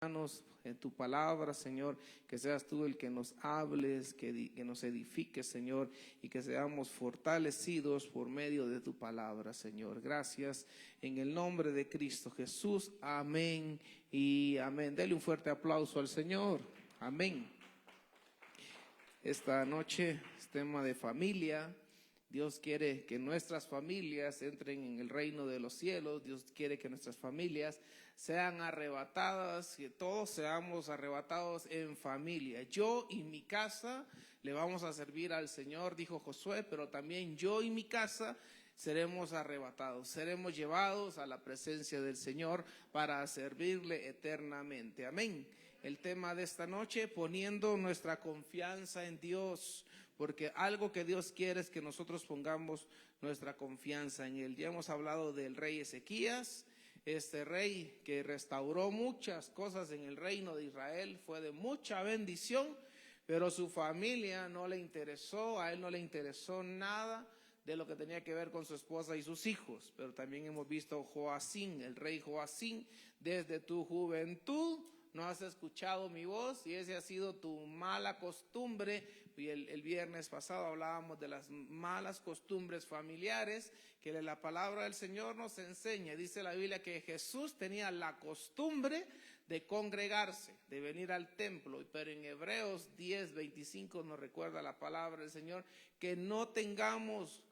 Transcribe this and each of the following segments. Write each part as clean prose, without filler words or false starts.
en tu palabra, Señor, que seas tú el que nos hables, que nos edifiques, Señor, y que seamos fortalecidos por medio de tu palabra, Señor. Gracias en el nombre de Cristo Jesús. Amén y amén. Dele un fuerte aplauso al Señor. Amén. Esta noche es tema de familia. Dios quiere que nuestras familias entren en el reino de los cielos. Dios quiere que nuestras familias sean arrebatadas, que todos seamos arrebatados en familia. Yo y mi casa le vamos a servir al Señor, dijo Josué, pero también yo y mi casa seremos arrebatados, seremos llevados a la presencia del Señor para servirle eternamente. Amén. El tema de esta noche, poniendo nuestra confianza en Dios, porque algo que Dios quiere es que nosotros pongamos nuestra confianza en Él. Ya hemos hablado del rey Ezequías, este rey que restauró muchas cosas en el reino de Israel, fue de mucha bendición, pero su familia no le interesó, a él no le interesó nada de lo que tenía que ver con su esposa y sus hijos. Pero también hemos visto Joacín, el rey Joacín, desde tu juventud no has escuchado mi voz y esa ha sido tu mala costumbre. Y el viernes pasado hablábamos de las malas costumbres familiares que la palabra del Señor nos enseña. Dice la Biblia que Jesús tenía la costumbre de congregarse, de venir al templo, pero en Hebreos 10:25 nos recuerda la palabra del Señor que no tengamos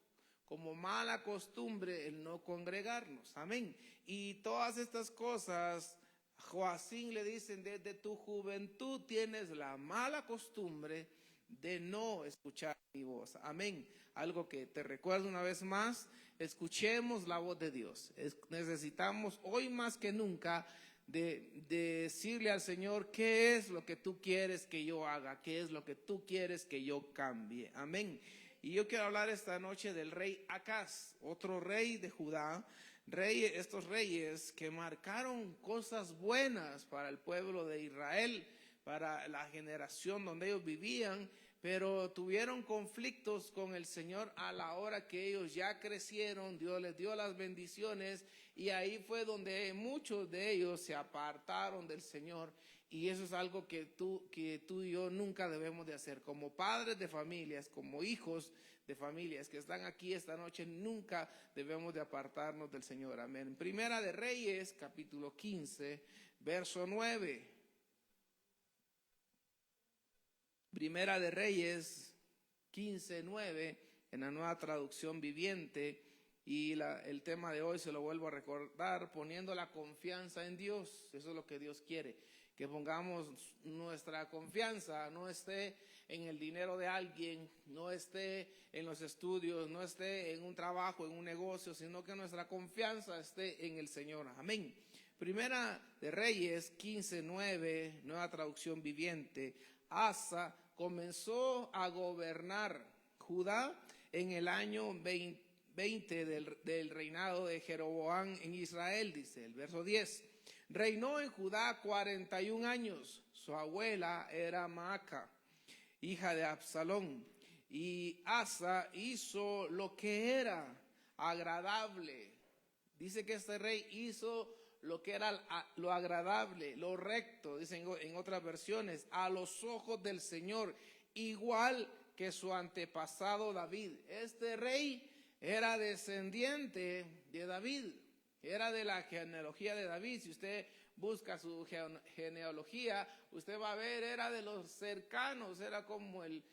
como mala costumbre el no congregarnos. Amén. Y todas estas cosas, Joacín le dicen, desde tu juventud tienes la mala costumbre de no escuchar mi voz. Amén. Algo que te recuerdo una vez más, escuchemos la voz de Dios. Necesitamos hoy más que nunca de decirle al Señor qué es lo que tú quieres que yo haga, qué es lo que tú quieres que yo cambie. Amén. Y yo quiero hablar esta noche del rey Acaz, otro rey de Judá. Estos reyes que marcaron cosas buenas para el pueblo de Israel, para la generación donde ellos vivían, pero tuvieron conflictos con el Señor a la hora que ellos ya crecieron. Dios les dio las bendiciones y ahí fue donde muchos de ellos se apartaron del Señor. Y eso es algo que tú y yo nunca debemos de hacer. Como padres de familias, como hijos de familias que están aquí esta noche, nunca debemos de apartarnos del Señor. Amén. Primera de Reyes, capítulo 15, verso 9. Primera de Reyes 15:9 en la Nueva Traducción Viviente, y el tema de hoy se lo vuelvo a recordar, poniendo la confianza en Dios. Eso es lo que Dios quiere, que pongamos nuestra confianza, no esté en el dinero de alguien, no esté en los estudios, no esté en un trabajo, en un negocio, sino que nuestra confianza esté en el Señor. Amén. Primera de Reyes 15:9, Nueva Traducción Viviente. Asa comenzó a gobernar Judá en el año 20 del reinado de Jeroboam en Israel, dice el verso 10. Reinó en Judá 41 años. Su abuela era Maaca, hija de Absalón. Y Asa hizo lo que era agradable. Dice que este rey hizo lo que era lo agradable, lo recto, dicen en otras versiones, a los ojos del Señor, igual que su antepasado David. Este rey era descendiente de David, era de la genealogía de David. Si usted busca su genealogía, usted va a ver, era de los cercanos, era como el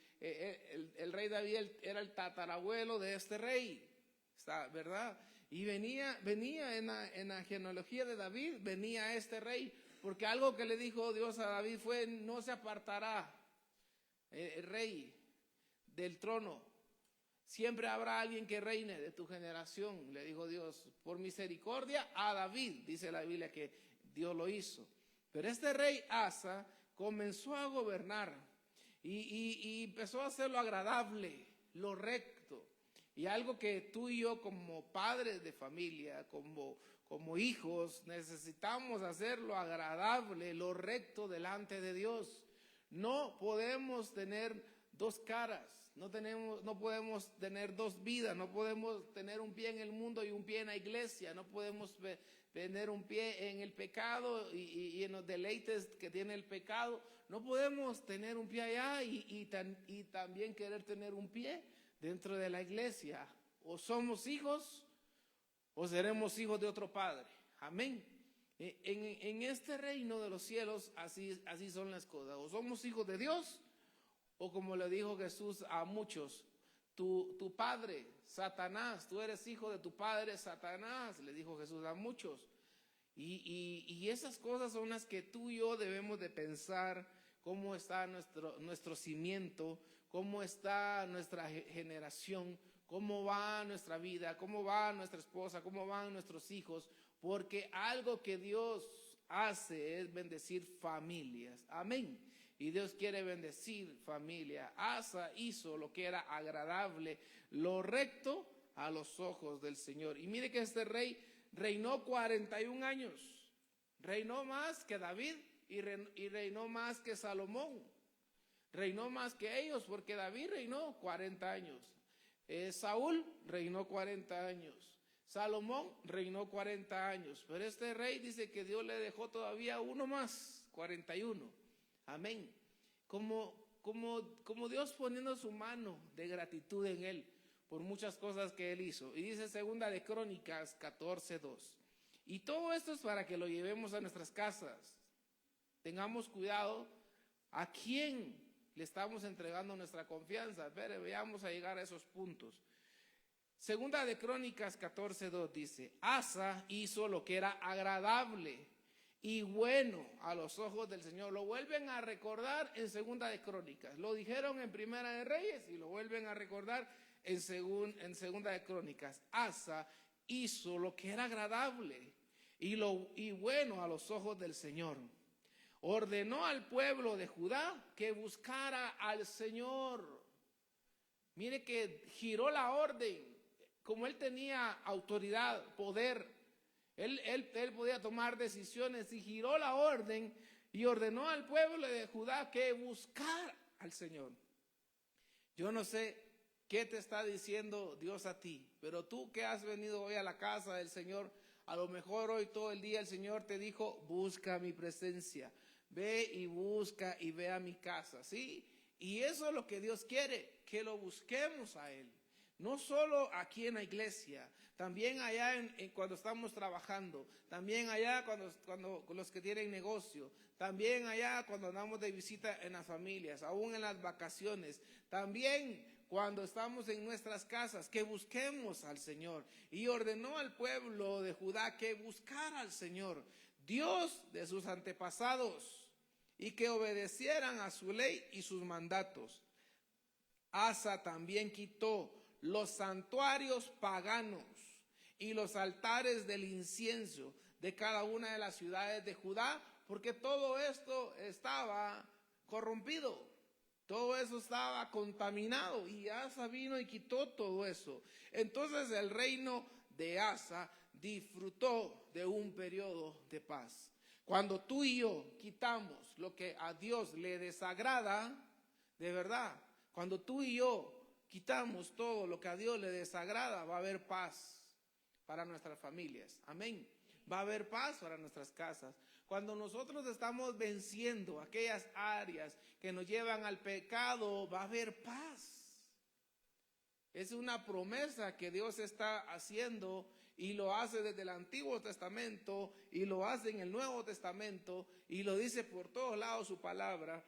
rey David era el tatarabuelo de este rey, ¿verdad? Y venía en la genealogía de David, venía este rey, porque algo que le dijo Dios a David fue: no se apartará el rey del trono, siempre habrá alguien que reine de tu generación, le dijo Dios, por misericordia a David. Dice la Biblia que Dios lo hizo. Pero este rey Asa comenzó a gobernar y empezó a hacer lo agradable, lo recto. Y algo que tú y yo como padres de familia, como hijos, necesitamos hacer lo agradable, lo recto delante de Dios. No podemos tener dos caras, no podemos tener dos vidas, no podemos tener un pie en el mundo y un pie en la iglesia, no podemos tener un pie en el pecado y en los deleites que tiene el pecado. No podemos tener un pie allá y también querer tener un pie dentro de la iglesia. O somos hijos o seremos hijos de otro padre. Amén. En este reino de los cielos así son las cosas. O somos hijos de Dios, o como le dijo Jesús a muchos, tu padre, Satanás, tú eres hijo de tu padre, Satanás, le dijo Jesús a muchos. Y esas cosas son las que tú y yo debemos de pensar, cómo está nuestro cimiento, cómo está nuestra generación, cómo va nuestra vida, cómo va nuestra esposa, cómo van nuestros hijos, porque algo que Dios hace es bendecir familias. Amén. Y Dios quiere bendecir familia. Asa hizo lo que era agradable, lo recto a los ojos del Señor. Y mire que este rey reinó 41 años. Reinó más que David y reinó más que Salomón. Reinó más que ellos porque David reinó 40 años. Saúl reinó 40 años. Salomón reinó 40 años. Pero este rey dice que Dios le dejó todavía uno más, 41. Amén. Como Dios poniendo su mano de gratitud en él por muchas cosas que él hizo. Y dice segunda de Crónicas 14:2. Y todo esto es para que lo llevemos a nuestras casas. Tengamos cuidado a quién le estamos entregando nuestra confianza. Veamos a llegar a esos puntos. Segunda de Crónicas 14:2 dice: Asa hizo lo que era agradable y bueno a los ojos del Señor. Lo vuelven a recordar en Segunda de Crónicas. Lo dijeron en Primera de Reyes y lo vuelven a recordar en Segunda de Crónicas. Asa hizo lo que era agradable y bueno a los ojos del Señor. Ordenó al pueblo de Judá que buscara al Señor. Mire que giró la orden. Como él tenía autoridad, poder, él podía tomar decisiones y giró la orden y ordenó al pueblo de Judá que buscara al Señor. Yo no sé qué te está diciendo Dios a ti, pero tú que has venido hoy a la casa del Señor, a lo mejor hoy todo el día el Señor te dijo: busca mi presencia, ve y busca y ve a mi casa, ¿sí? Y eso es lo que Dios quiere, que lo busquemos a Él. No solo aquí en la iglesia, también allá cuando estamos trabajando, también allá cuando los que tienen negocio, también allá cuando andamos de visita en las familias, aún en las vacaciones, también cuando estamos en nuestras casas, que busquemos al Señor. Y ordenó al pueblo de Judá que buscara al Señor, Dios de sus antepasados, y que obedecieran a su ley y sus mandatos. Asa también quitó los santuarios paganos y los altares del incienso de cada una de las ciudades de Judá, porque todo esto estaba corrompido, todo eso estaba contaminado, y Asa vino y quitó todo eso. Entonces el reino de Asa disfrutó de un periodo de paz. Cuando tú y yo quitamos lo que a Dios le desagrada, de verdad, cuando tú y yo quitamos todo lo que a Dios le desagrada, va a haber paz para nuestras familias. Amén. Va a haber paz para nuestras casas. Cuando nosotros estamos venciendo aquellas áreas que nos llevan al pecado, va a haber paz. Es una promesa que Dios está haciendo, y lo hace desde el Antiguo Testamento y lo hace en el Nuevo Testamento, y lo dice por todos lados su palabra,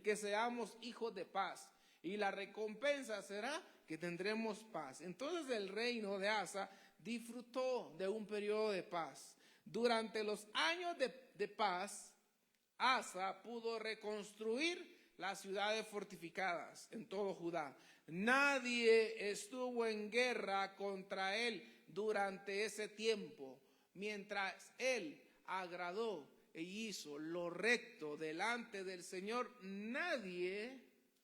que seamos hijos de paz. Y la recompensa será que tendremos paz. Entonces el reino de Asa disfrutó de un periodo de paz. Durante los años de paz, Asa pudo reconstruir las ciudades fortificadas en todo Judá. Nadie estuvo en guerra contra él durante ese tiempo, mientras él agradó e hizo lo recto delante del Señor. Nadie,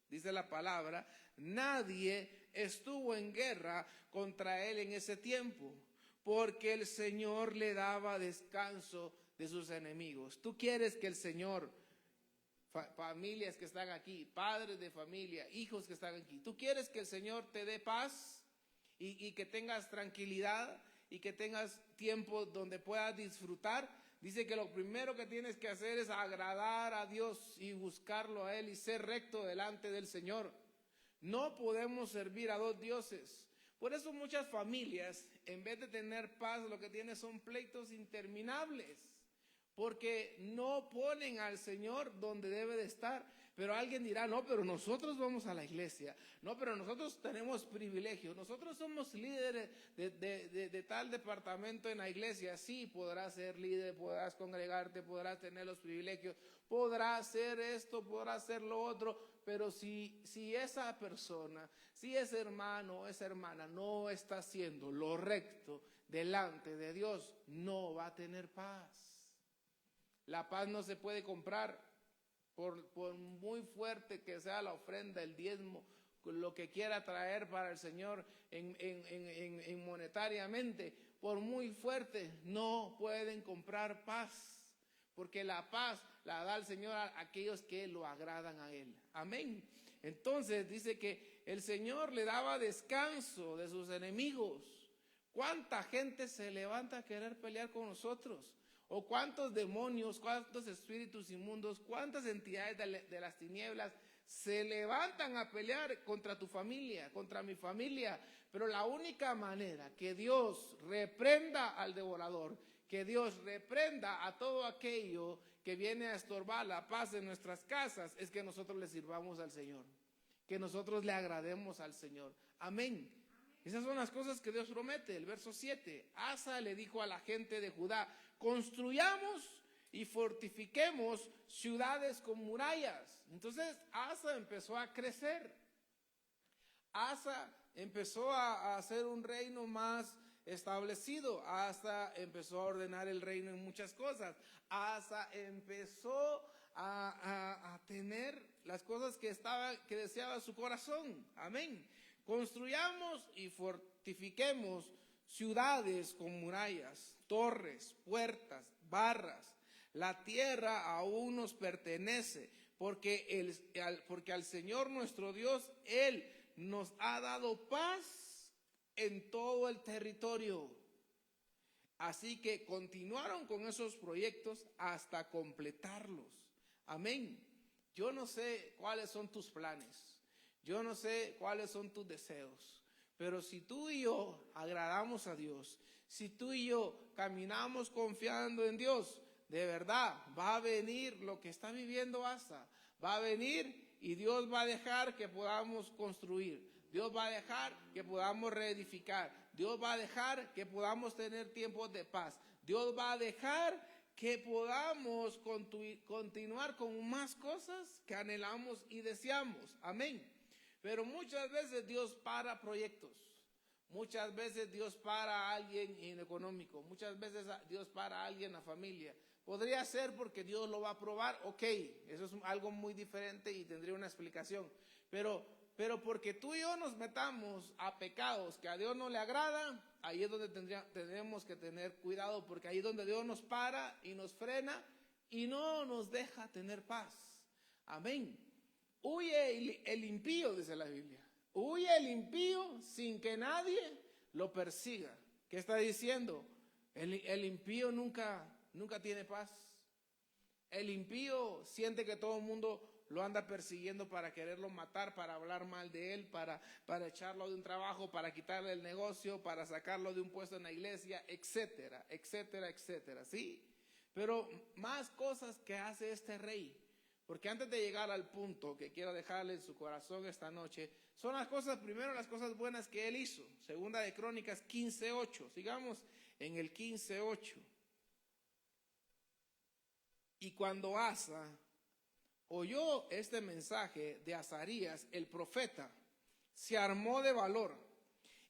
dice la palabra, nadie estuvo en guerra contra él en ese tiempo, porque el Señor le daba descanso de sus enemigos. Tú quieres que el Señor, familias que están aquí, padres de familia, hijos que están aquí, tú quieres que el Señor te dé paz y que tengas tranquilidad y que tengas tiempo donde puedas disfrutar, dice que lo primero que tienes que hacer es agradar a Dios y buscarlo a Él y ser recto delante del Señor. No podemos servir a dos dioses. Por eso muchas familias, en vez de tener paz, lo que tienen son pleitos interminables, porque no ponen al Señor donde debe de estar. Pero alguien dirá, no, pero nosotros vamos a la iglesia, no, pero nosotros tenemos privilegios, nosotros somos líderes de tal departamento en la iglesia. Sí, podrás ser líder, podrás congregarte, podrás tener los privilegios, podrás hacer esto, podrás hacer lo otro, pero si esa persona, si ese hermano o esa hermana no está haciendo lo recto delante de Dios, no va a tener paz. La paz no se puede comprar. Por muy fuerte que sea la ofrenda, el diezmo, lo que quiera traer para el Señor en monetariamente, por muy fuerte, no pueden comprar paz, porque la paz la da el Señor a aquellos que lo agradan a Él. Amén. Entonces dice que el Señor le daba descanso de sus enemigos. ¿Cuánta gente se levanta a querer pelear con nosotros? ¿O cuántos demonios, cuántos espíritus inmundos, cuántas entidades de las tinieblas se levantan a pelear contra tu familia, contra mi familia? Pero la única manera que Dios reprenda al devorador, que Dios reprenda a todo aquello que viene a estorbar la paz en nuestras casas, es que nosotros le sirvamos al Señor, que nosotros le agrademos al Señor. Amén. Esas son las cosas que Dios promete. El verso 7, Asa le dijo a la gente de Judá, construyamos y fortifiquemos ciudades con murallas. Entonces Asa empezó a crecer. Asa empezó a hacer un reino más establecido. Asa empezó a ordenar el reino en muchas cosas. Asa empezó a tener las cosas que deseaba su corazón. Amén. Construyamos y fortifiquemos ciudades con murallas, torres, puertas, barras. La tierra aún nos pertenece, porque al Señor nuestro Dios, Él nos ha dado paz en todo el territorio. Así que continuaron con esos proyectos hasta completarlos. Amén. Yo no sé cuáles son tus planes. Yo no sé cuáles son tus deseos, pero si tú y yo agradamos a Dios, si tú y yo caminamos confiando en Dios, de verdad va a venir lo que está viviendo Asa, va a venir y Dios va a dejar que podamos construir, Dios va a dejar que podamos reedificar, Dios va a dejar que podamos tener tiempos de paz, Dios va a dejar que podamos continuar con más cosas que anhelamos y deseamos. Amén. Pero muchas veces Dios para proyectos, muchas veces Dios para a alguien en económico, muchas veces Dios para a alguien en la familia. Podría ser porque Dios lo va a probar, ok, eso es algo muy diferente y tendría una explicación. Pero porque tú y yo nos metamos a pecados que a Dios no le agrada, ahí es donde tenemos que tener cuidado, porque ahí es donde Dios nos para y nos frena y no nos deja tener paz. Amén. Huye el impío, dice la Biblia. Huye el impío sin que nadie lo persiga. ¿Qué está diciendo? El impío nunca tiene paz. El impío siente que todo el mundo lo anda persiguiendo para quererlo matar, para hablar mal de él, para echarlo de un trabajo, para quitarle el negocio, para sacarlo de un puesto en la iglesia, etcétera, etcétera, etcétera. ¿Sí? Pero más cosas que hace este rey. Porque antes de llegar al punto que quiero dejarle en su corazón esta noche, son las cosas, primero las cosas buenas que él hizo. Segunda de Crónicas 15:8. Sigamos en el 15:8. Y cuando Asa oyó este mensaje de Azarías, el profeta, se armó de valor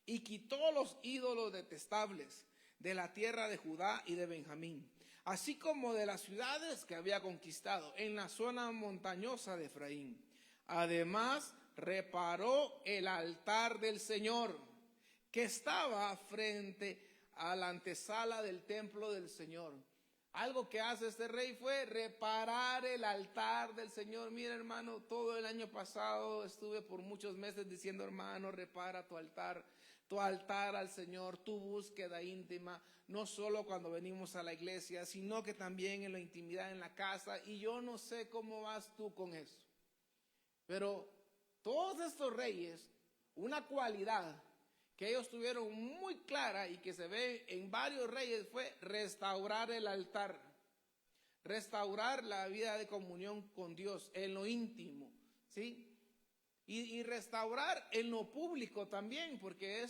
y quitó los ídolos detestables de la tierra de Judá y de Benjamín, así como de las ciudades que había conquistado en la zona montañosa de Efraín. Además, reparó el altar del Señor, que estaba frente a la antesala del templo del Señor. Algo que hace este rey fue reparar el altar del Señor. Mira, hermano, todo el año pasado estuve por muchos meses diciendo, hermano, repara tu altar al Señor, tu búsqueda íntima, no solo cuando venimos a la iglesia, sino que también en la intimidad en la casa. Y yo no sé cómo vas tú con eso. Pero todos estos reyes, una cualidad que ellos tuvieron muy clara y que se ve en varios reyes fue restaurar el altar, restaurar la vida de comunión con Dios en lo íntimo, ¿sí? Y restaurar en lo público también, porque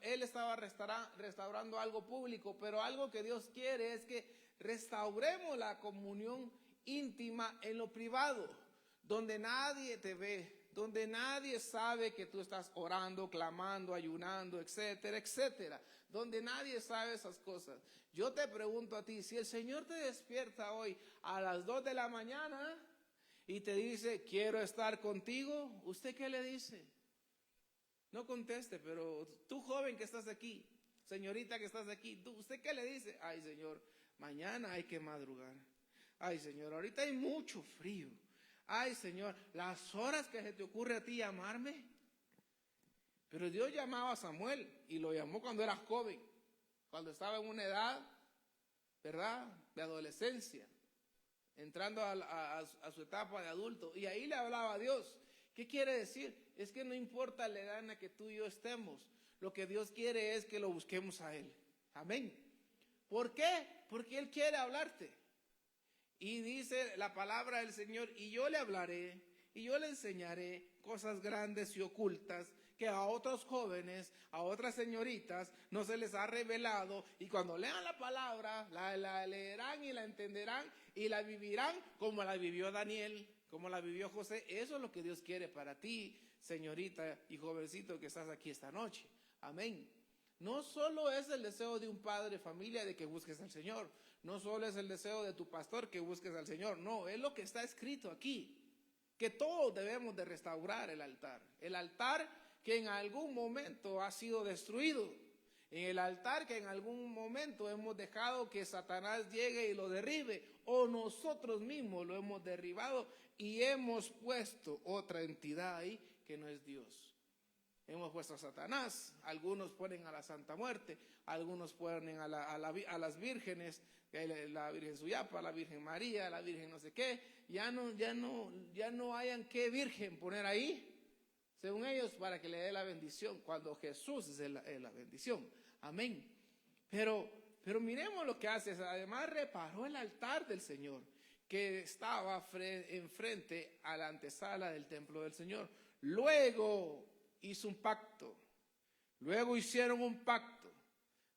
él estaba restaurando algo público, pero algo que Dios quiere es que restauremos la comunión íntima en lo privado, donde nadie te ve, donde nadie sabe que tú estás orando, clamando, ayunando, etcétera, etcétera, donde nadie sabe esas cosas. Yo te pregunto a ti, si el Señor te despierta hoy a las 2 de la mañana y te dice, quiero estar contigo, ¿usted qué le dice? No conteste, pero tú joven que estás aquí, señorita que estás aquí, ¿usted qué le dice? Ay, Señor, mañana hay que madrugar. Ay, Señor, ahorita hay mucho frío. Ay, Señor, las horas que se te ocurre a ti llamarme. Pero Dios llamaba a Samuel y lo llamó cuando era joven, cuando estaba en una edad, ¿verdad?, de adolescencia, entrando a su etapa de adulto. Y ahí le hablaba a Dios. ¿Qué quiere decir? Es que no importa la edad en la que tú y yo estemos. Lo que Dios quiere es que lo busquemos a Él. Amén. ¿Por qué? Porque Él quiere hablarte. Y dice la palabra del Señor, y yo le hablaré, y yo le enseñaré cosas grandes y ocultas que a otros jóvenes, a otras señoritas, no se les ha revelado. Y cuando lean la palabra, la leerán y la entenderán y la vivirán como la vivió Daniel, como la vivió José. Eso es lo que Dios quiere para ti, señorita y jovencito que estás aquí esta noche. Amén. No solo es el deseo de un padre de familia de que busques al Señor. No solo es el deseo de tu pastor que busques al Señor. No, es lo que está escrito aquí. Que todos debemos de restaurar el altar. El altar que en algún momento ha sido destruido. En el altar que en algún momento hemos dejado que Satanás llegue y lo derribe. O nosotros mismos lo hemos derribado y hemos puesto otra entidad ahí que no es Dios. Hemos puesto a Satanás, algunos ponen a la Santa Muerte, algunos ponen a las vírgenes, la Virgen Suyapa, la Virgen María, la Virgen no sé qué. Ya no hayan qué virgen poner ahí, según ellos, para que le dé la bendición, cuando Jesús es la bendición. Amén. Pero miremos lo que hace. Además reparó el altar del Señor, que estaba enfrente a la antesala del templo del Señor. Luego hizo un pacto. Luego hicieron un pacto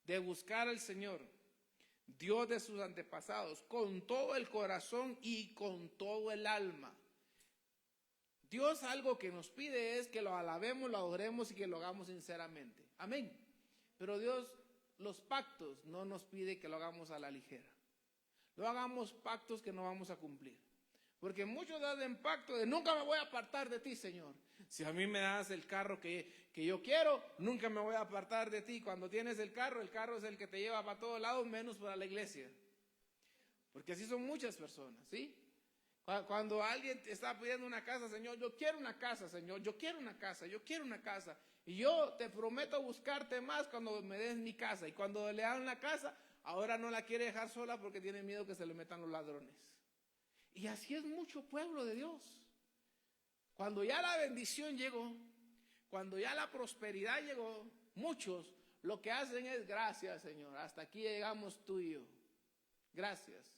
de buscar al Señor, Dios de sus antepasados, con todo el corazón y con todo el alma. Dios algo que nos pide es que lo alabemos, lo adoremos y que lo hagamos sinceramente. Amén. Pero Dios, los pactos no nos pide que lo hagamos a la ligera. No hagamos pactos que no vamos a cumplir. Porque muchos hacen pacto de nunca me voy a apartar de ti, Señor. Si a mí me das el carro que yo quiero, nunca me voy a apartar de ti. Cuando tienes el carro es el que te lleva para todos lados, menos para la iglesia. Porque así son muchas personas, ¿sí? Cuando alguien te está pidiendo una casa, Señor, yo quiero una casa, Señor, yo quiero una casa, yo quiero una casa. Y yo te prometo buscarte más cuando me des mi casa. Y cuando le dan la casa, ahora no la quiere dejar sola porque tiene miedo que se le metan los ladrones. Y así es mucho pueblo de Dios. Cuando ya la bendición llegó, cuando ya la prosperidad llegó, muchos lo que hacen es gracias, Señor. Hasta aquí llegamos tú y yo. Gracias.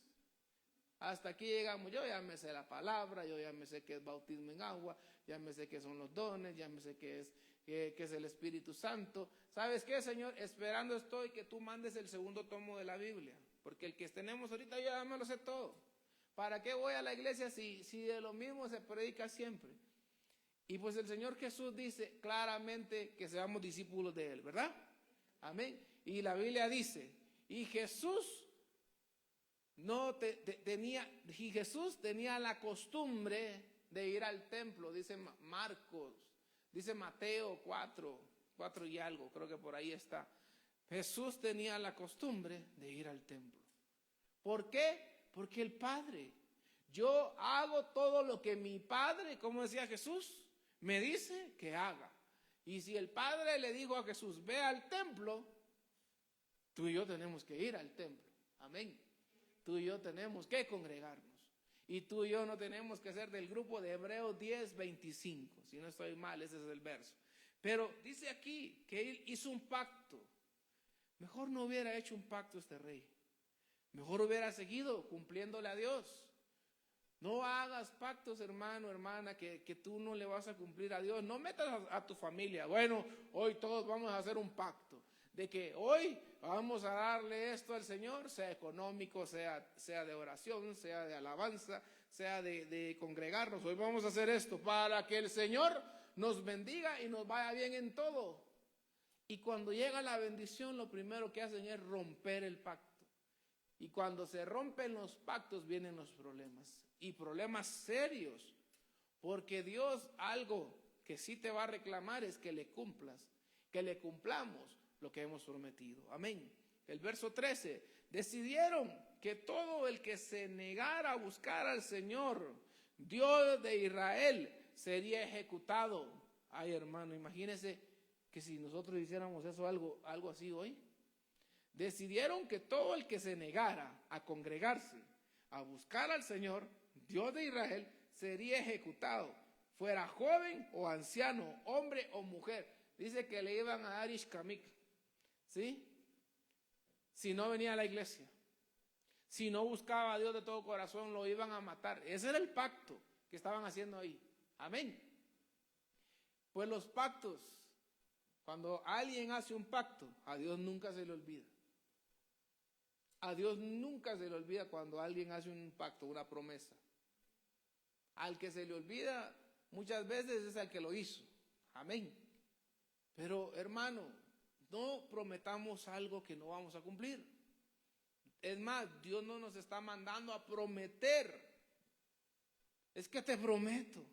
Hasta aquí llegamos. Yo ya me sé la palabra, yo ya me sé qué es bautismo en agua, ya me sé qué son los dones, ya me sé qué es el Espíritu Santo. ¿Sabes qué, Señor? Esperando estoy que tú mandes el segundo tomo de la Biblia. Porque el que tenemos ahorita yo ya me lo sé todo. ¿Para qué voy a la iglesia si de lo mismo se predica siempre? Y pues el Señor Jesús dice claramente que seamos discípulos de Él, ¿verdad? Amén. Y la Biblia dice, y Jesús tenía la costumbre de ir al templo, dice Marcos, dice Mateo 4 y algo, creo que por ahí está. Jesús tenía la costumbre de ir al templo. ¿Por qué? Porque el Padre. Yo hago todo lo que mi Padre, como decía Jesús, me dice que haga. Y si el Padre le dijo a Jesús, ve al templo, tú y yo tenemos que ir al templo. Amén. Tú y yo tenemos que congregarnos. Y tú y yo no tenemos que ser del grupo de Hebreos 10:25. Si no estoy mal, ese es el verso. Pero dice aquí que él hizo un pacto. Mejor no hubiera hecho un pacto este rey. Mejor hubiera seguido cumpliéndole a Dios. No hagas pactos, hermano, hermana, que tú no le vas a cumplir a Dios. No metas a tu familia. Bueno, hoy todos vamos a hacer un pacto de que hoy vamos a darle esto al Señor, sea económico, sea de oración, sea de alabanza, sea de congregarnos. Hoy vamos a hacer esto para que el Señor nos bendiga y nos vaya bien en todo. Y cuando llega la bendición, lo primero que hacen es romper el pacto. Y cuando se rompen los pactos vienen los problemas. Y problemas serios. Porque Dios algo que sí te va a reclamar es que le cumplas. Que le cumplamos lo que hemos prometido. Amén. El verso 13. Decidieron que todo el que se negara a buscar al Señor, Dios de Israel, sería ejecutado. Ay, hermano, imagínese que si nosotros hiciéramos eso, algo así hoy. Decidieron que todo el que se negara a congregarse, a buscar al Señor, Dios de Israel, sería ejecutado, fuera joven o anciano, hombre o mujer. Dice que le iban a dar ishkamik, ¿sí? Si no venía a la iglesia, si no buscaba a Dios de todo corazón, lo iban a matar. Ese era el pacto que estaban haciendo ahí. Amén. Pues los pactos, cuando alguien hace un pacto, a Dios nunca se le olvida. A Dios nunca se le olvida cuando alguien hace un pacto, una promesa. Al que se le olvida muchas veces es al que lo hizo. Amén. Pero hermano, no prometamos algo que no vamos a cumplir. Es más, Dios no nos está mandando a prometer. Es que te prometo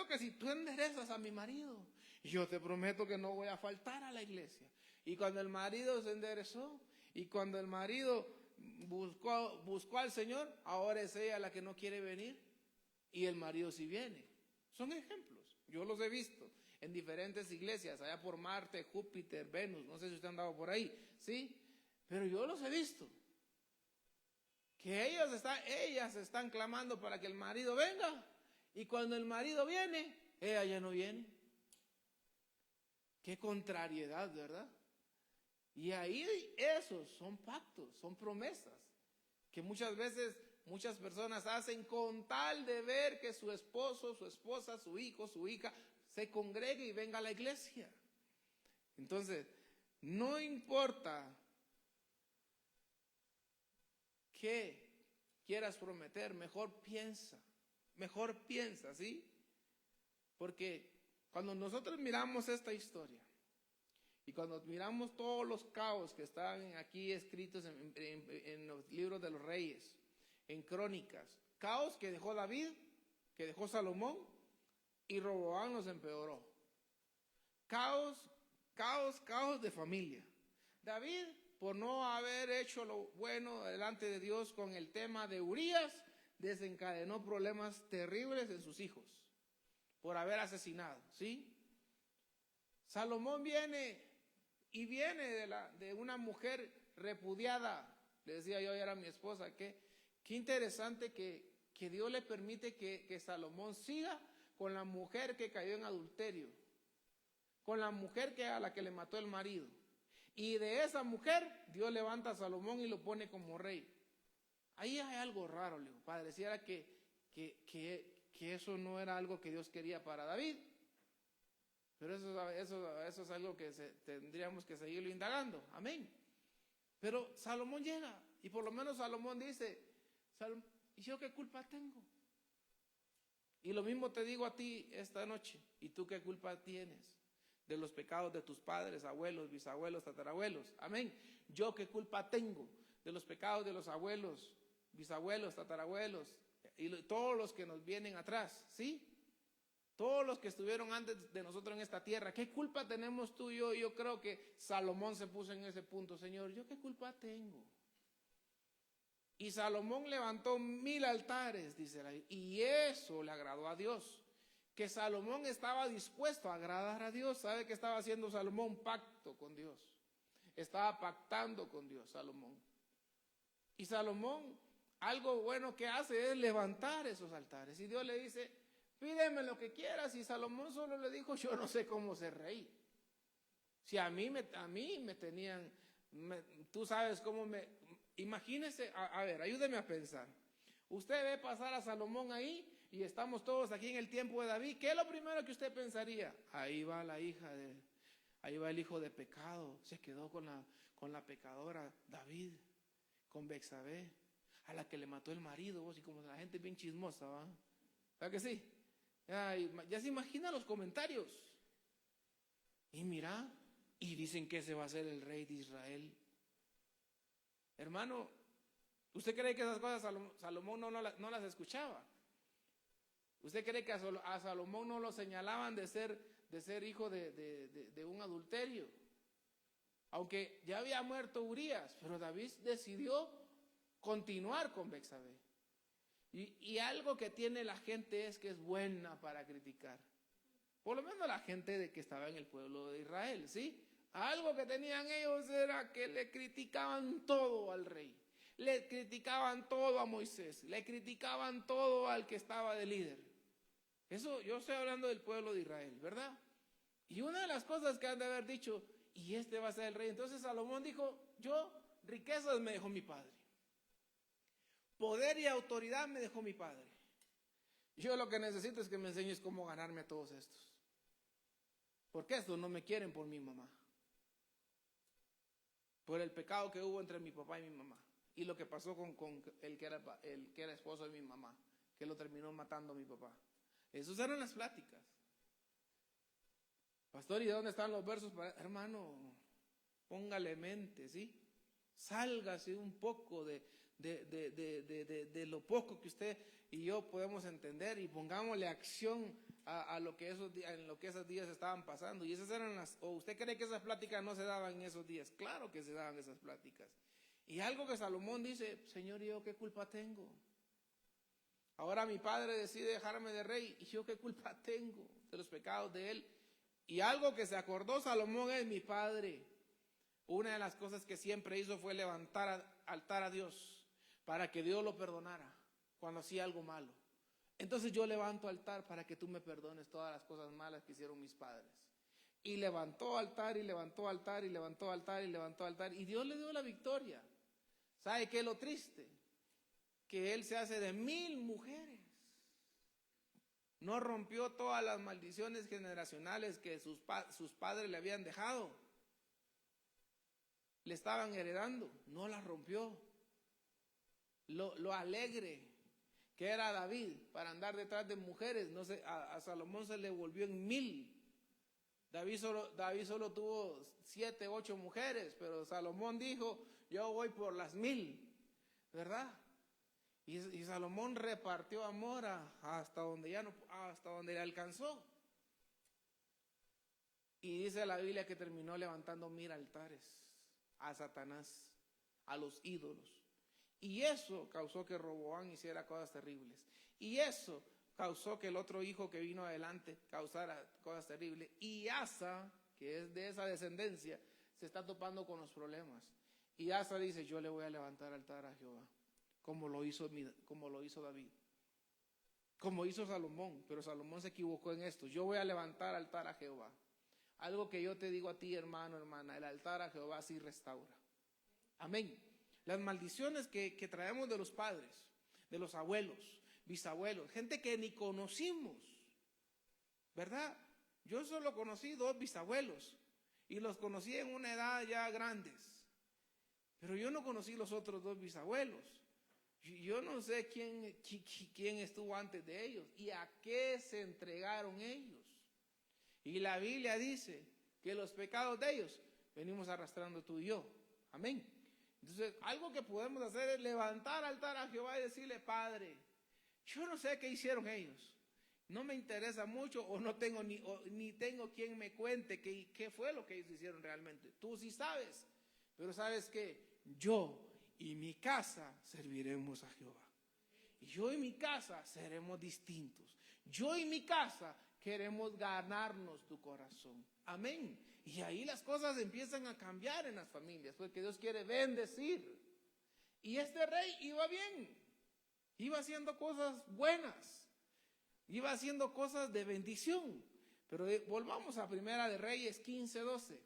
que si tú enderezas a mi marido, yo te prometo que no voy a faltar a la iglesia. Y cuando el marido se enderezó, y cuando el marido buscó al Señor, ahora es ella la que no quiere venir y el marido sí viene. Son ejemplos, yo los he visto en diferentes iglesias, allá por Marte, Júpiter, Venus, no sé si usted ha andado por ahí, ¿sí? Pero yo los he visto, que ellas están clamando para que el marido venga, y cuando el marido viene, ella ya no viene. Qué contrariedad, ¿verdad? Y ahí esos son pactos, son promesas, que muchas veces muchas personas hacen con tal de ver que su esposo, su esposa, su hijo, su hija se congregue y venga a la iglesia. Entonces, no importa qué quieras prometer, mejor piensa, ¿sí? Porque cuando nosotros miramos esta historia, y cuando miramos todos los caos que están aquí escritos en los libros de los reyes, en crónicas, caos que dejó David, que dejó Salomón, y Roboam los empeoró. Caos de familia. David, por no haber hecho lo bueno delante de Dios con el tema de Urías, desencadenó problemas terribles en sus hijos, por haber asesinado, ¿sí? Salomón viene de una mujer repudiada. Le decía yo, era mi esposa, qué interesante que Dios le permite que Salomón siga con la mujer que cayó en adulterio, con la mujer a la que le mató el marido. Y de esa mujer Dios levanta a Salomón y lo pone como rey. Ahí hay algo raro, le digo, pareciera que eso no era algo que Dios quería para David. Pero eso es algo que tendríamos que seguirlo indagando. Amén. Pero Salomón llega, y por lo menos Salomón dice, ¿y yo qué culpa tengo? Y lo mismo te digo a ti esta noche. ¿Y tú qué culpa tienes de los pecados de tus padres, abuelos, bisabuelos, tatarabuelos? Amén. ¿Yo qué culpa tengo de los pecados de los abuelos, bisabuelos, tatarabuelos y todos los que nos vienen atrás? ¿Sí? Todos los que estuvieron antes de nosotros en esta tierra. ¿Qué culpa tenemos tú y yo? Yo creo que Salomón se puso en ese punto. Señor, ¿yo qué culpa tengo? Y Salomón levantó 1000 altares, dice la Biblia, y eso le agradó a Dios. Que Salomón estaba dispuesto a agradar a Dios. ¿Sabe qué estaba haciendo Salomón? Pacto con Dios. Estaba pactando con Dios, Salomón. Y Salomón, algo bueno que hace es levantar esos altares. Y Dios le dice, pídeme lo que quieras. Y Salomón solo le dijo, yo no sé cómo ser rey. Si a mí me tenían, tú sabes cómo me... Imagínese, a ver, ayúdeme a pensar. Usted ve pasar a Salomón ahí y estamos todos aquí en el tiempo de David. ¿Qué es lo primero que usted pensaría? Ahí va ahí va el hijo de pecado. Se quedó con la pecadora David, con Betsabé, a la que le mató el marido. Vos, y como la gente es bien chismosa, ¿va? ¿Verdad que sí? Ya se imagina los comentarios. Y mira, y dicen que ese va a ser el rey de Israel. Hermano, ¿usted cree que esas cosas Salomón no las escuchaba? ¿Usted cree que a Salomón no lo señalaban de ser hijo de un adulterio? Aunque ya había muerto Urías, pero David decidió continuar con Betsabé. Y algo que tiene la gente es que es buena para criticar. Por lo menos la gente que estaba en el pueblo de Israel, ¿sí? Algo que tenían ellos era que le criticaban todo al rey. Le criticaban todo a Moisés. Le criticaban todo al que estaba de líder. Eso, yo estoy hablando del pueblo de Israel, ¿verdad? Y una de las cosas que han de haber dicho, y este va a ser el rey. Entonces Salomón dijo, riquezas me dejó mi padre. Poder y autoridad me dejó mi padre. Yo lo que necesito es que me enseñes cómo ganarme a todos estos. Porque estos no me quieren por mi mamá. Por el pecado que hubo entre mi papá y mi mamá. Y lo que pasó con el que era esposo de mi mamá, que lo terminó matando a mi papá. Esas eran las pláticas. Pastor, ¿y dónde están los versos? Hermano, póngale mente, ¿sí? Sálgase un poco de lo poco que usted y yo podemos entender y pongámosle acción a lo que en lo que esos días estaban pasando. Y esas eran ¿o usted cree que esas pláticas no se daban en esos días? Claro que se daban esas pláticas. Y algo que Salomón dice, Señor, ¿y yo qué culpa tengo? Ahora mi padre decide dejarme de rey, ¿y yo qué culpa tengo de los pecados de él? Y algo que se acordó Salomón es mi padre. Una de las cosas que siempre hizo fue levantar altar a Dios para que Dios lo perdonara cuando hacía algo malo. Entonces yo levanto altar para que tú me perdones todas las cosas malas que hicieron mis padres. Y levantó altar y levantó altar y levantó altar y levantó altar y Dios le dio la victoria. ¿Sabe qué es lo triste? Que él se hace de 1000 mujeres. No rompió todas las maldiciones generacionales que sus padres le habían dejado. Le estaban heredando, no las rompió. Lo alegre que era David para andar detrás de mujeres, no sé, a Salomón se le volvió en 1000. David solo tuvo 7, 8 mujeres, pero Salomón dijo, yo voy por las 1000, ¿verdad? Y Salomón repartió amor hasta donde le alcanzó. Y dice la Biblia que terminó levantando 1000 altares a Satanás, a los ídolos. Y eso causó que Roboam hiciera cosas terribles. Y eso causó que el otro hijo que vino adelante causara cosas terribles. Y Asa, que es de esa descendencia, se está topando con los problemas. Y Asa dice, yo le voy a levantar altar a Jehová, como lo hizo David, como hizo Salomón. Pero Salomón se equivocó en esto. Yo voy a levantar altar a Jehová. Algo que yo te digo a ti, hermano, hermana, el altar a Jehová sí restaura. Amén. Las maldiciones que traemos de los padres, de los abuelos, bisabuelos, gente que ni conocimos, ¿verdad? Yo solo conocí 2 bisabuelos y los conocí en una edad ya grandes, pero yo no conocí los otros 2 bisabuelos. Yo no sé quién estuvo antes de ellos y a qué se entregaron ellos. Y la Biblia dice que los pecados de ellos venimos arrastrando tú y yo. Amén. Entonces, algo que podemos hacer es levantar altar a Jehová y decirle, Padre, yo no sé qué hicieron ellos. No me interesa mucho o no tengo ni tengo quien me cuente qué fue lo que ellos hicieron realmente. Tú sí sabes, pero sabes que yo y mi casa serviremos a Jehová. Y yo y mi casa seremos distintos. Yo y mi casa queremos ganarnos tu corazón. Amén. Y ahí las cosas empiezan a cambiar en las familias, porque Dios quiere bendecir. Y este rey iba bien, iba haciendo cosas buenas, iba haciendo cosas de bendición. Pero volvamos a Primera de Reyes 15:12.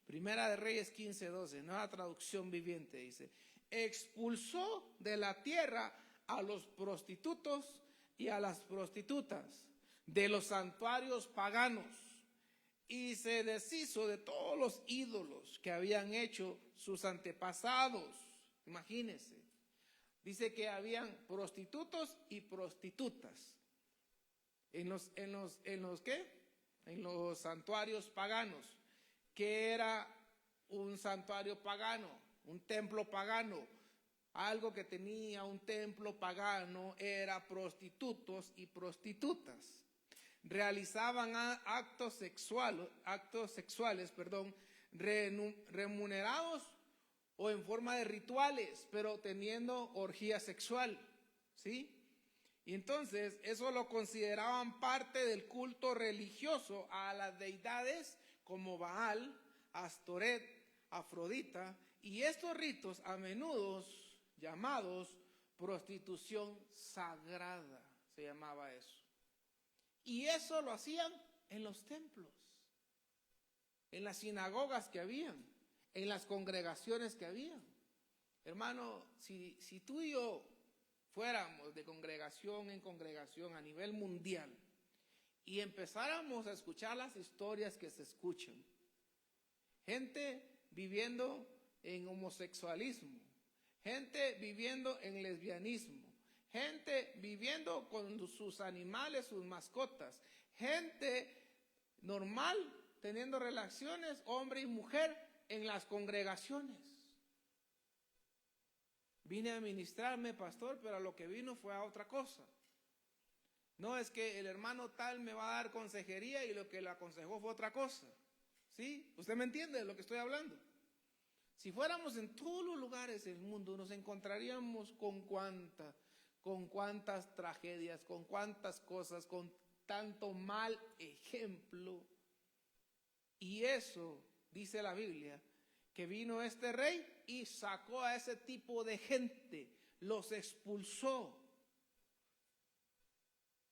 Primera de Reyes 15:12, nueva traducción viviente, dice: expulsó de la tierra a los prostitutos y a las prostitutas de los santuarios paganos, y se deshizo de todos los ídolos que habían hecho sus antepasados. Imagínense, dice que habían prostitutos y prostitutas en los ¿qué? En los santuarios paganos. Que era un santuario pagano, un templo pagano. Algo que tenía un templo pagano era prostitutos y prostitutas. Realizaban actos sexuales, remunerados o en forma de rituales, pero teniendo orgía sexual, ¿sí? Y entonces eso lo consideraban parte del culto religioso a las deidades como Baal, Astoret, Afrodita, y estos ritos a menudo llamados prostitución sagrada, se llamaba eso. Y eso lo hacían en los templos, en las sinagogas que habían, en las congregaciones que habían. Hermano, si tú y yo fuéramos de congregación en congregación a nivel mundial y empezáramos a escuchar las historias que se escuchan, gente viviendo en homosexualismo, gente viviendo en lesbianismo, gente viviendo con sus animales, sus mascotas, gente normal teniendo relaciones hombre y mujer en las congregaciones. Vine a ministrarme, pastor, pero a lo que vino fue a otra cosa. No, es que el hermano tal me va a dar consejería y lo que le aconsejó fue otra cosa. ¿Sí? ¿Usted me entiende de lo que estoy hablando? Si fuéramos en todos los lugares del mundo, nos encontraríamos con cuántas tragedias, con cuántas cosas, con tanto mal ejemplo. Y eso, dice la Biblia, que vino este rey y sacó a ese tipo de gente, los expulsó.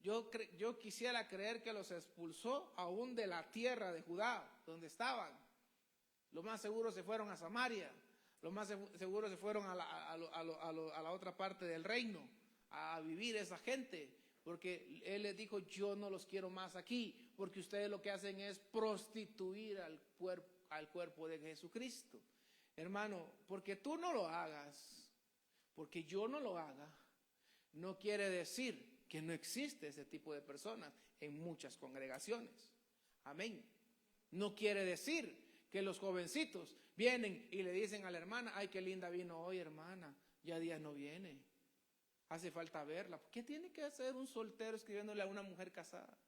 Yo quisiera creer que los expulsó aún de la tierra de Judá, donde estaban. Lo más seguro se fueron a Samaria, lo más seguro se fueron a la otra parte del reino, a vivir esa gente, porque él les dijo: yo no los quiero más aquí, porque ustedes lo que hacen es prostituir al cuerpo de Jesucristo. Hermano, porque tú no lo hagas, porque yo no lo haga, no quiere decir que no existe ese tipo de personas en muchas congregaciones. Amén. No quiere decir que los jovencitos vienen y le dicen a la hermana: ay, qué linda vino hoy, hermana, ya días no viene, hace falta verla. ¿Qué tiene que hacer un soltero escribiéndole a una mujer casada?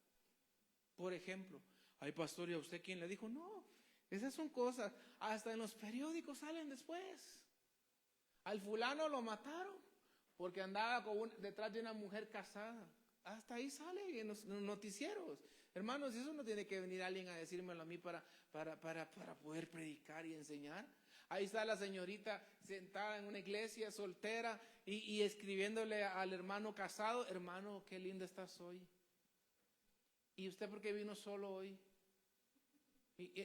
Por ejemplo, ay, pastor, ¿y a usted quién le dijo? No, esas son cosas, hasta en los periódicos salen después. Al fulano lo mataron porque andaba detrás de una mujer casada. Hasta ahí sale en los noticieros. Hermanos, eso no tiene que venir alguien a decírmelo a mí para poder predicar y enseñar. Ahí está la señorita sentada en una iglesia, soltera, y escribiéndole al hermano casado: hermano, qué lindo estás hoy. ¿Y usted por qué vino solo hoy?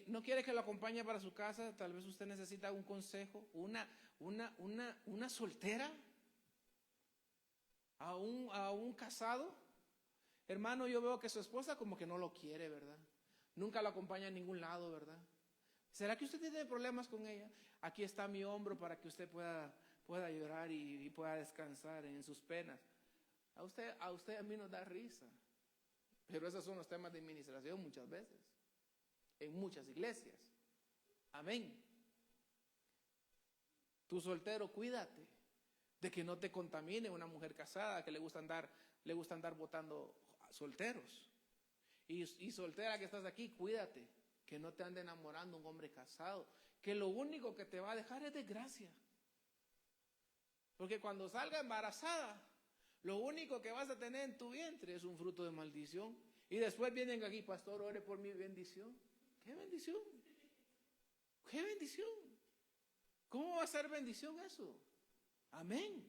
¿No quiere que lo acompañe para su casa? Tal vez usted necesita un consejo. Una soltera a un casado. Hermano, yo veo que su esposa como que no lo quiere, ¿verdad? Nunca lo acompaña a ningún lado, ¿verdad? ¿Será que usted tiene problemas con ella? Aquí está mi hombro para que usted pueda llorar y pueda descansar en sus penas. A mí nos da risa, pero esos son los temas de administración muchas veces, en muchas iglesias. Amén. Tú soltero, cuídate de que no te contamine una mujer casada que le gusta andar botando solteros. Y soltera que estás aquí, cuídate que no te ande enamorando un hombre casado, que lo único que te va a dejar es desgracia. Porque cuando salga embarazada, lo único que vas a tener en tu vientre es un fruto de maldición. Y después vienen aquí, pastor, ore por mi bendición. ¿Qué bendición? ¿Qué bendición? ¿Cómo va a ser bendición eso? Amén.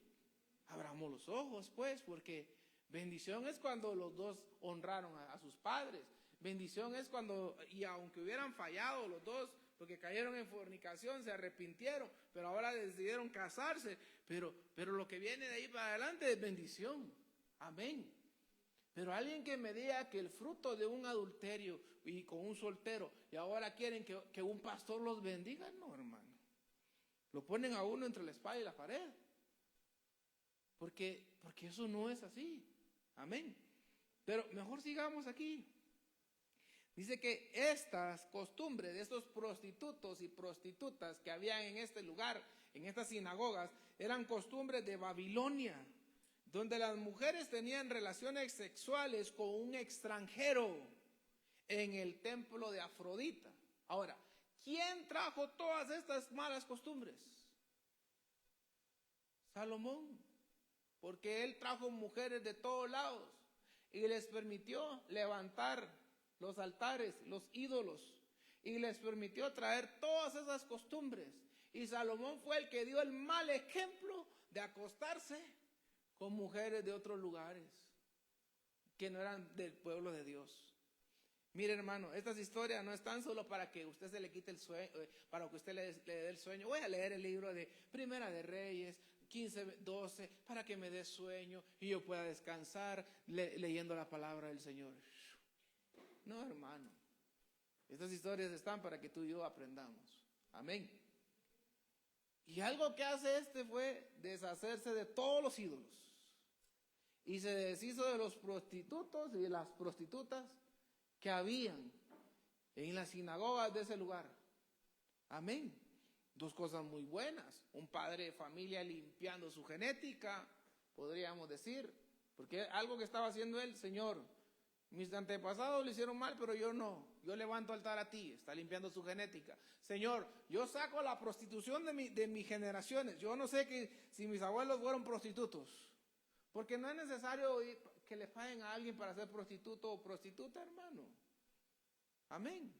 Abramos los ojos, pues, porque bendición es cuando los dos honraron a sus padres. Bendición es cuando, y aunque hubieran fallado los dos, porque cayeron en fornicación, se arrepintieron, pero ahora decidieron casarse. Pero lo que viene de ahí para adelante es bendición. Amén. Pero alguien que me diga que el fruto de un adulterio y con un soltero, y ahora quieren que un pastor los bendiga, no, hermano. Lo ponen a uno entre la espada y la pared. Porque eso no es así. Amén. Pero mejor sigamos aquí. Dice que estas costumbres de estos prostitutos y prostitutas que habían en este lugar, en estas sinagogas, eran costumbres de Babilonia, donde las mujeres tenían relaciones sexuales con un extranjero en el templo de Afrodita. Ahora, ¿quién trajo todas estas malas costumbres? Salomón, porque él trajo mujeres de todos lados y les permitió levantar los altares, los ídolos, y les permitió traer todas esas costumbres. Y Salomón fue el que dio el mal ejemplo de acostarse con mujeres de otros lugares que no eran del pueblo de Dios. Mire, hermano, estas historias no están solo para que usted se le quite el sueño, para que usted le dé el sueño. Voy a leer el libro de Primera de Reyes 15, 12, para que me dé sueño y yo pueda descansar leyendo la palabra del Señor. No, hermano. Estas historias están para que tú y yo aprendamos. Amén. Y algo que hace fue deshacerse de todos los ídolos. Y se deshizo de los prostitutos y de las prostitutas que habían en las sinagogas de ese lugar. Amén. Dos cosas muy buenas. Un padre de familia limpiando su genética, podríamos decir. Porque algo que estaba haciendo él, Señor, mis antepasados lo hicieron mal, pero yo no. Yo levanto altar a ti. Está limpiando su genética. Señor, yo saco la prostitución de mis generaciones. Yo no sé si mis abuelos fueron prostitutos. Porque no es necesario que le paguen a alguien para ser prostituto o prostituta, hermano. Amén.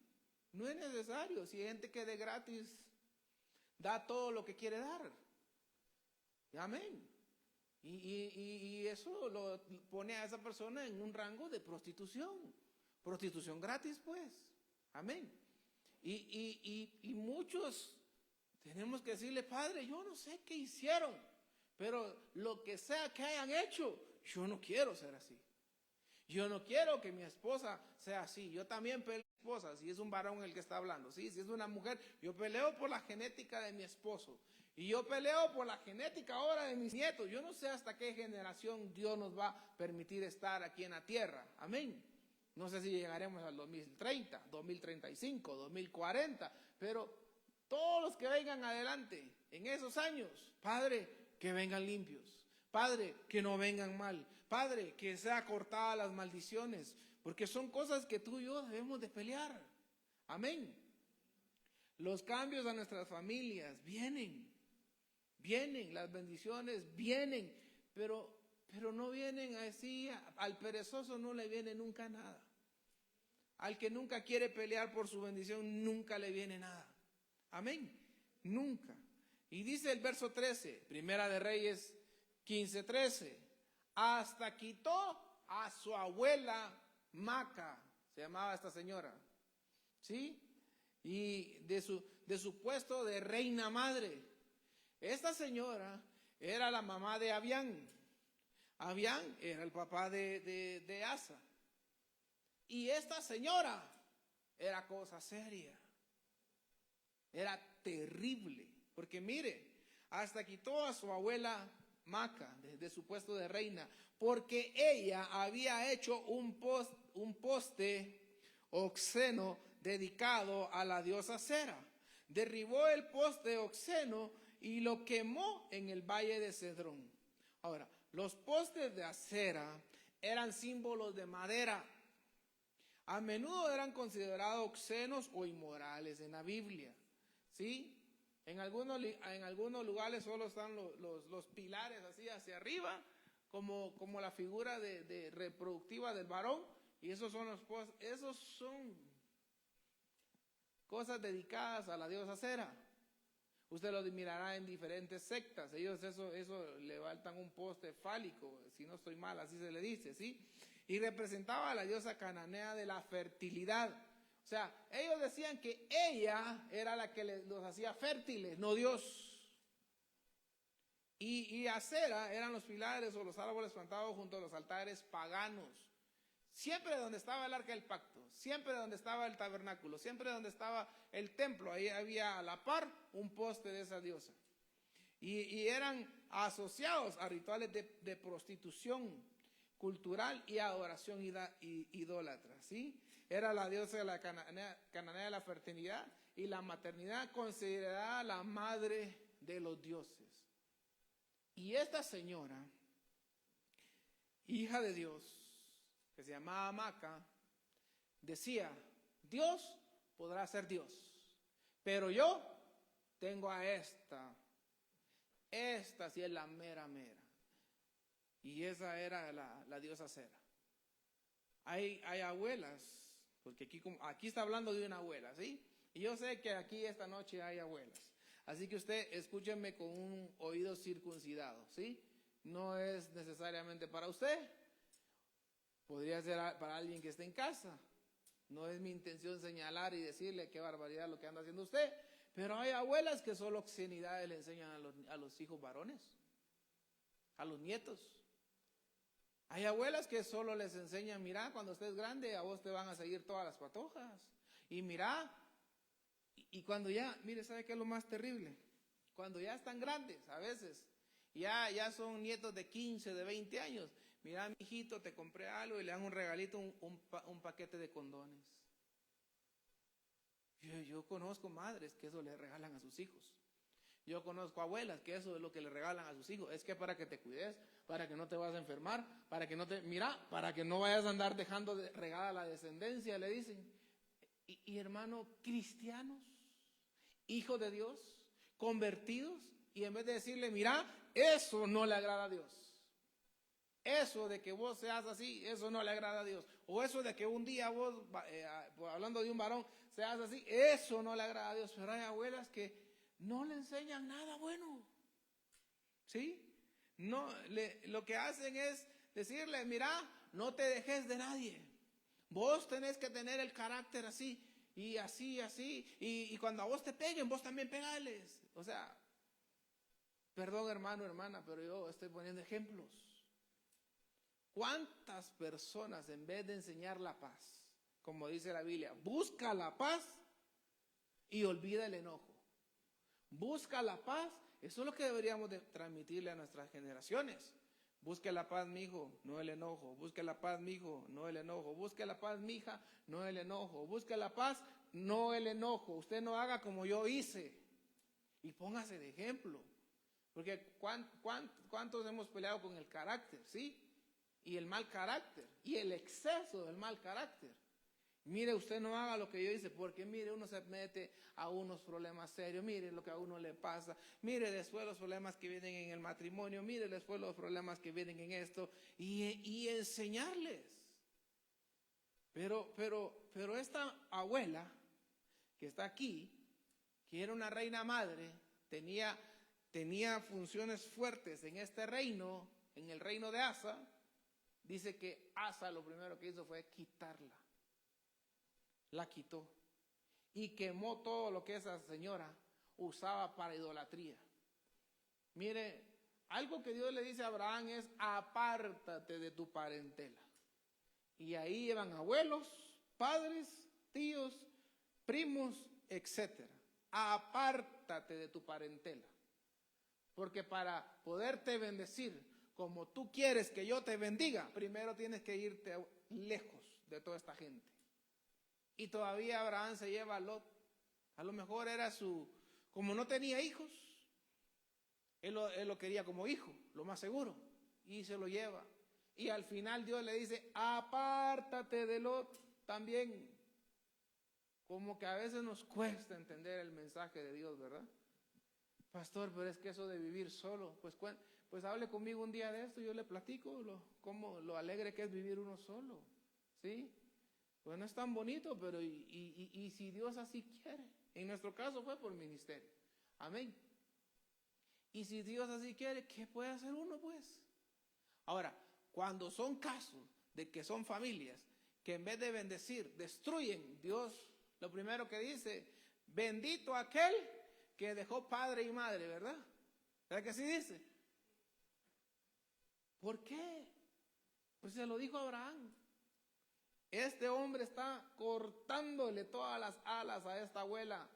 No es necesario. Si hay gente que de gratis da todo lo que quiere dar. Amén. Y eso lo pone a esa persona en un rango de prostitución. Prostitución gratis, pues. Amén. Y muchos tenemos que decirle, Padre, yo no sé qué hicieron, pero lo que sea que hayan hecho, yo no quiero ser así. Yo no quiero que mi esposa sea así. Yo también peleo por mi esposa, si es un varón el que está hablando. ¿Sí? Si es una mujer, yo peleo por la genética de mi esposo. Y yo peleo por la genética ahora de mis nietos. Yo no sé hasta qué generación Dios nos va a permitir estar aquí en la tierra. Amén. No sé si llegaremos al 2030, 2035, 2040. Pero todos los que vengan adelante en esos años, Padre, que vengan limpios. Padre, que no vengan mal. Padre, que sea cortada las maldiciones. Porque son cosas que tú y yo debemos de pelear. Amén. Los cambios a nuestras familias vienen. Vienen, las bendiciones vienen. Pero no vienen así. Al perezoso no le viene nunca nada. Al que nunca quiere pelear por su bendición, nunca le viene nada. Amén. Nunca. Y dice el verso 13, Primera de Reyes 15:13, hasta quitó a su abuela Maca, se llamaba esta señora, ¿sí? Y de su puesto de reina madre. Esta señora era la mamá de Abián. Abián era el papá de Asa. Y esta señora era cosa seria. Era terrible. Porque mire, hasta quitó a su abuela Maca de su puesto de reina, porque ella había hecho un poste obsceno dedicado a la diosa Cera. Derribó el poste obsceno y lo quemó en el valle de Cedrón. Ahora, los postes de acera eran símbolos de madera. A menudo eran considerados obscenos o inmorales en la Biblia, ¿sí? En algunos lugares solo están los pilares así hacia arriba, como la figura de reproductiva del varón, y esos son cosas dedicadas a la diosa Cera. Usted lo mirará en diferentes sectas. Ellos eso levantan un poste fálico, si no estoy mal, así se le dice, ¿sí? Y representaba a la diosa cananea de la fertilidad. O sea, ellos decían que ella era la que los hacía fértiles, no Dios. Y Acera eran los pilares o los árboles plantados junto a los altares paganos. Siempre donde estaba el arca del pacto, siempre donde estaba el tabernáculo, siempre donde estaba el templo, ahí había a la par un poste de esa diosa. Y eran asociados a rituales de prostitución cultural y adoración idólatra, ¿sí? Era la diosa de la cananea de la fertilidad y la maternidad, considerada la madre de los dioses. Y esta señora, hija de Dios, que se llamaba Maca, decía: Dios podrá ser Dios, pero yo tengo a esta sí es la mera. Y esa era la diosa Cera. Hay abuelas, porque aquí está hablando de una abuela, ¿sí? Y yo sé que aquí esta noche hay abuelas. Así que usted escúcheme con un oído circuncidado, ¿sí? No es necesariamente para usted. Podría ser para alguien que esté en casa. No es mi intención señalar y decirle qué barbaridad lo que anda haciendo usted. Pero hay abuelas que solo obscenidades le enseñan a los hijos varones, a los nietos. Hay abuelas que solo les enseñan: mira, cuando estés grande a vos te van a seguir todas las patojas. Y mira, y cuando ya, mire, ¿sabe qué es lo más terrible? Cuando ya están grandes, a veces, ya son nietos de 15, de 20 años. Mira, mi hijito, te compré algo, y le dan un regalito, un paquete de condones. Yo conozco madres que eso le regalan a sus hijos. Yo conozco abuelas que eso es lo que le regalan a sus hijos. Es que para que te cuides, para que no te vas a enfermar, para que no vayas a andar dejando regada la descendencia, le dicen. Y hermano, cristianos, hijos de Dios, convertidos, y en vez de decirle: mira, eso no le agrada a Dios. Eso de que vos seas así, eso no le agrada a Dios. O eso de que un día vos, hablando de un varón, seas así, eso no le agrada a Dios. Pero hay abuelas que no le enseñan nada bueno, ¿sí? Lo que hacen es decirle: mira, no te dejes de nadie. Vos tenés que tener el carácter así, y así, y cuando a vos te peguen, vos también pegales. O sea, perdón hermano, hermana, pero yo estoy poniendo ejemplos. ¿Cuántas personas, en vez de enseñar la paz, como dice la Biblia, busca la paz y olvida el enojo? Busca la paz, eso es lo que deberíamos de transmitirle a nuestras generaciones. Busque la paz, mi hijo, no el enojo. Busque la paz, mi hijo, no el enojo. Busque la paz, mi hija, no el enojo. Busque la paz, no el enojo. Usted no haga como yo hice. Y póngase de ejemplo. Porque ¿cuántos hemos peleado con el carácter, sí? Y el mal carácter, y el exceso del mal carácter. Mire, usted no haga lo que yo hice, porque mire, uno se mete a unos problemas serios. Mire lo que a uno le pasa. Mire después los problemas que vienen en el matrimonio. Mire después los problemas que vienen en esto. Y enseñarles. Pero esta abuela que está aquí, que era una reina madre, tenía funciones fuertes en este reino, en el reino de Asa. Dice que Asa lo primero que hizo fue quitarla. La quitó y quemó todo lo que esa señora usaba para idolatría. Mire, algo que Dios le dice a Abraham es: apártate de tu parentela. Y ahí llevan abuelos, padres, tíos, primos, etc. Apártate de tu parentela. Porque para poderte bendecir como tú quieres que yo te bendiga, primero tienes que irte lejos de toda esta gente. Y todavía Abraham se lleva a Lot. A lo mejor era como no tenía hijos, él lo quería como hijo, lo más seguro, y se lo lleva. Y al final Dios le dice: apártate de Lot también. Como que a veces nos cuesta entender el mensaje de Dios, ¿verdad? Pastor, pero es que eso de vivir solo, pues hable conmigo un día de esto, yo le platico cómo lo alegre que es vivir uno solo, ¿sí? Pues no es tan bonito, pero y si Dios así quiere. En nuestro caso fue por ministerio. Amén. Y si Dios así quiere, ¿qué puede hacer uno, pues? Ahora, cuando son casos de que son familias que en vez de bendecir, destruyen, Dios lo primero que dice, bendito aquel que dejó padre y madre, ¿verdad? ¿Verdad que así dice? ¿Por qué? Pues se lo dijo Abraham. Este hombre está cortándole todas las alas a esta abuela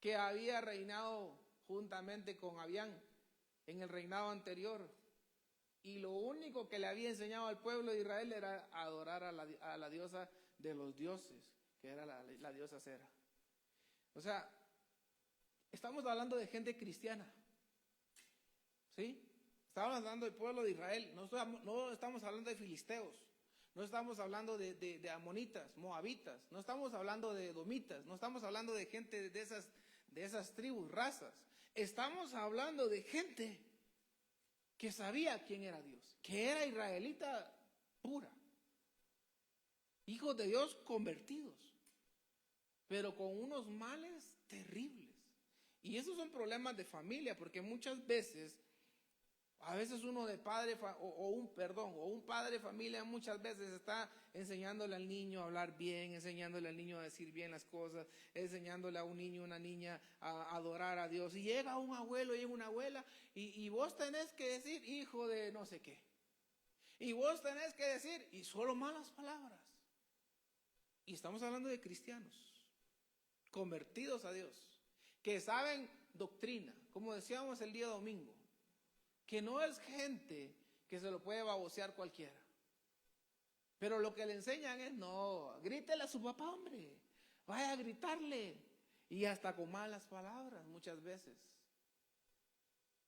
que había reinado juntamente con Abián en el reinado anterior. Y lo único que le había enseñado al pueblo de Israel era adorar a la diosa de los dioses, que era la diosa Cera. O sea, estamos hablando de gente cristiana, ¿sí? Estamos hablando del pueblo de Israel, no estamos hablando de filisteos, no estamos hablando de amonitas, moabitas, no estamos hablando de edomitas, no estamos hablando de gente de esas tribus, razas. Estamos hablando de gente que sabía quién era Dios, que era israelita pura, hijos de Dios convertidos, pero con unos males terribles. Y esos son problemas de familia, porque muchas veces, a veces uno de padre un padre de familia muchas veces está enseñándole al niño a hablar bien, enseñándole al niño a decir bien las cosas, enseñándole a un niño, una niña a adorar a Dios. Y llega un abuelo y una abuela y vos tenés que decir hijo de no sé qué. Y vos tenés que decir, y solo malas palabras. Y estamos hablando de cristianos convertidos a Dios, que saben doctrina, como decíamos el día domingo, que no es gente que se lo puede babosear cualquiera. Pero lo que le enseñan es, no, grítele a su papá, hombre, vaya a gritarle. Y hasta con malas palabras muchas veces.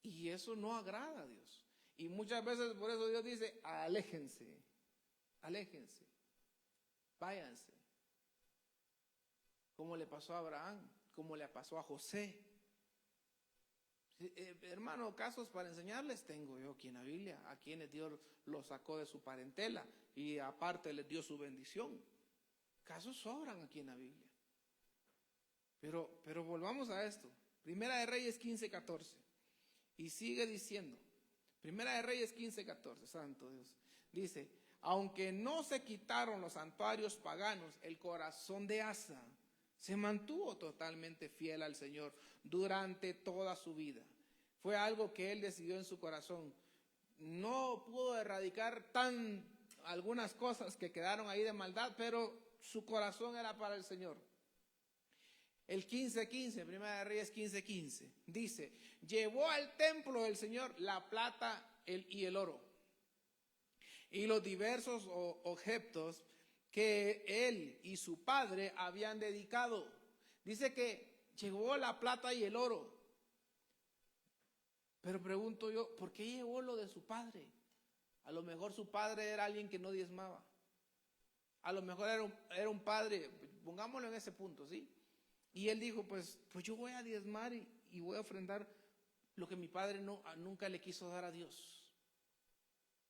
Y eso no agrada a Dios. Y muchas veces por eso Dios dice, aléjense, aléjense, váyanse. Como le pasó a Abraham, como le pasó a José. Hermano, casos para enseñarles tengo yo aquí en la Biblia, a quienes Dios los sacó de su parentela y aparte les dio su bendición. Casos sobran aquí en la Biblia. Pero volvamos a esto. Primera de Reyes 15:14. Y sigue diciendo, Primera de Reyes 15:14, santo Dios. Dice, aunque no se quitaron los santuarios paganos, el corazón de Asa se mantuvo totalmente fiel al Señor durante toda su vida. Fue algo que él decidió en su corazón. No pudo erradicar algunas cosas que quedaron ahí de maldad, pero su corazón era para el Señor. El 15:15, Primera de Reyes 15:15, dice, llevó al templo del Señor la plata y el oro y los diversos objetos que él y su padre habían dedicado. Dice que llevó la plata y el oro. Pero pregunto yo, ¿por qué llevó lo de su padre? A lo mejor su padre era alguien que no diezmaba. A lo mejor era un padre, pongámoslo en ese punto, ¿sí? Y él dijo, pues yo voy a diezmar y voy a ofrendar lo que mi padre nunca le quiso dar a Dios.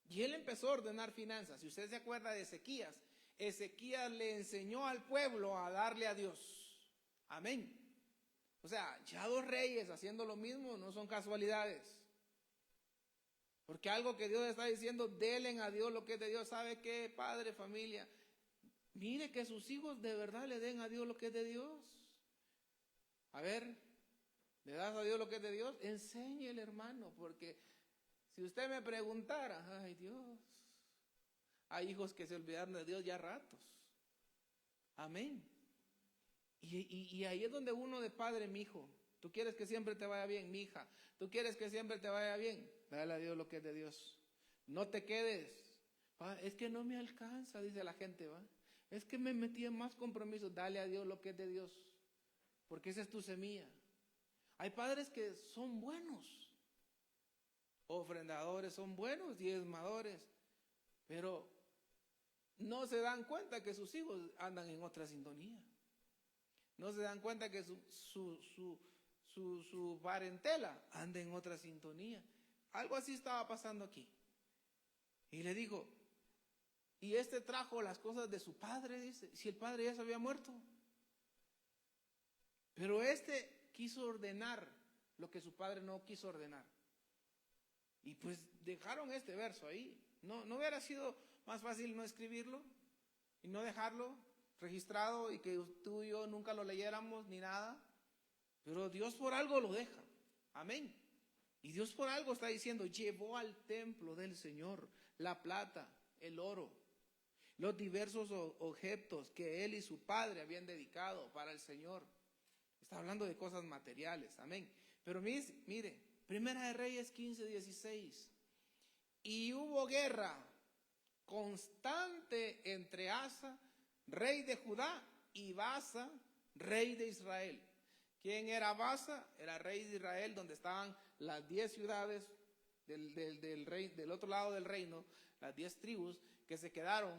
Y él empezó a ordenar finanzas. Si usted se acuerda de Ezequías, Ezequías le enseñó al pueblo a darle a Dios. Amén. O sea, ya dos reyes haciendo lo mismo no son casualidades. Porque algo que Dios está diciendo, denle a Dios lo que es de Dios. ¿Sabe qué, padre, familia? Mire que sus hijos de verdad le den a Dios lo que es de Dios. A ver, ¿le das a Dios lo que es de Dios? Enséñele, hermano, porque si usted me preguntara, ay Dios, hay hijos que se olvidaron de Dios ya ratos. Amén. Y ahí es donde uno de padre, mi hijo, tú quieres que siempre te vaya bien, mi hija, tú quieres que siempre te vaya bien, dale a Dios lo que es de Dios. No te quedes, es que no me alcanza, dice la gente, ¿va? Es que me metí en más compromisos, dale a Dios lo que es de Dios, porque esa es tu semilla. Hay padres que son buenos, ofrendadores, son buenos, diezmadores, pero no se dan cuenta que sus hijos andan en otra sintonía. No se dan cuenta que su parentela anda en otra sintonía. Algo así estaba pasando aquí. Y le digo, y este trajo las cosas de su padre, dice, si el padre ya se había muerto. Pero este quiso ordenar lo que su padre no quiso ordenar. Y pues dejaron este verso ahí. ¿No hubiera sido más fácil no escribirlo y no dejarlo registrado y que tú y yo nunca lo leyéramos ni nada? Pero Dios por algo lo deja. Amén. Y Dios por algo está diciendo, llevó al templo del Señor la plata, el oro, los diversos objetos que él y su padre habían dedicado para el Señor. Está hablando de cosas materiales. Amén. Pero mire, Primera de Reyes 15:16. Y hubo guerra constante entre Asa, rey de Judá, y Baasa, rey de Israel. ¿Quién era Baasa? Era rey de Israel, donde estaban las 10 ciudades del otro lado del reino, las 10 tribus que se quedaron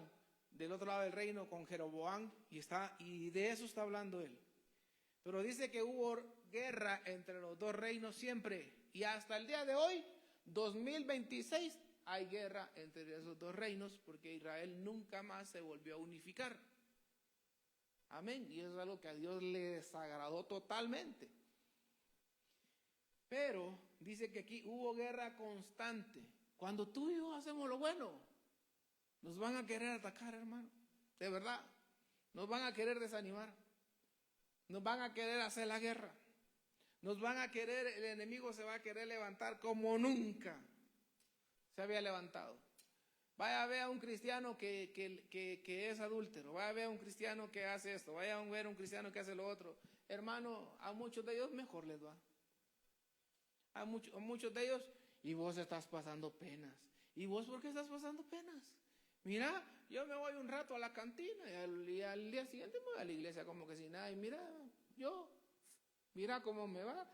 del otro lado del reino con Jeroboam, y de eso está hablando él. Pero dice que hubo guerra entre los dos reinos siempre, y hasta el día de hoy, 2026, hay guerra entre esos dos reinos, porque Israel nunca más se volvió a unificar. Amén. Y eso es algo que a Dios le desagradó totalmente. Pero dice que aquí hubo guerra constante. Cuando tú y yo hacemos lo bueno, nos van a querer atacar, hermano. De verdad. Nos van a querer desanimar. Nos van a querer hacer la guerra. Nos van a querer, el enemigo se va a querer levantar como nunca se había levantado. Vaya a ver a un cristiano que es adúltero, vaya a ver a un cristiano que hace esto, vaya a ver a un cristiano que hace lo otro. Hermano, a muchos de ellos mejor les va. A muchos de ellos, y vos estás pasando penas. ¿Y vos por qué estás pasando penas? Mira, yo me voy un rato a la cantina y al día siguiente me voy a la iglesia como que sin nada. Y mira cómo me va.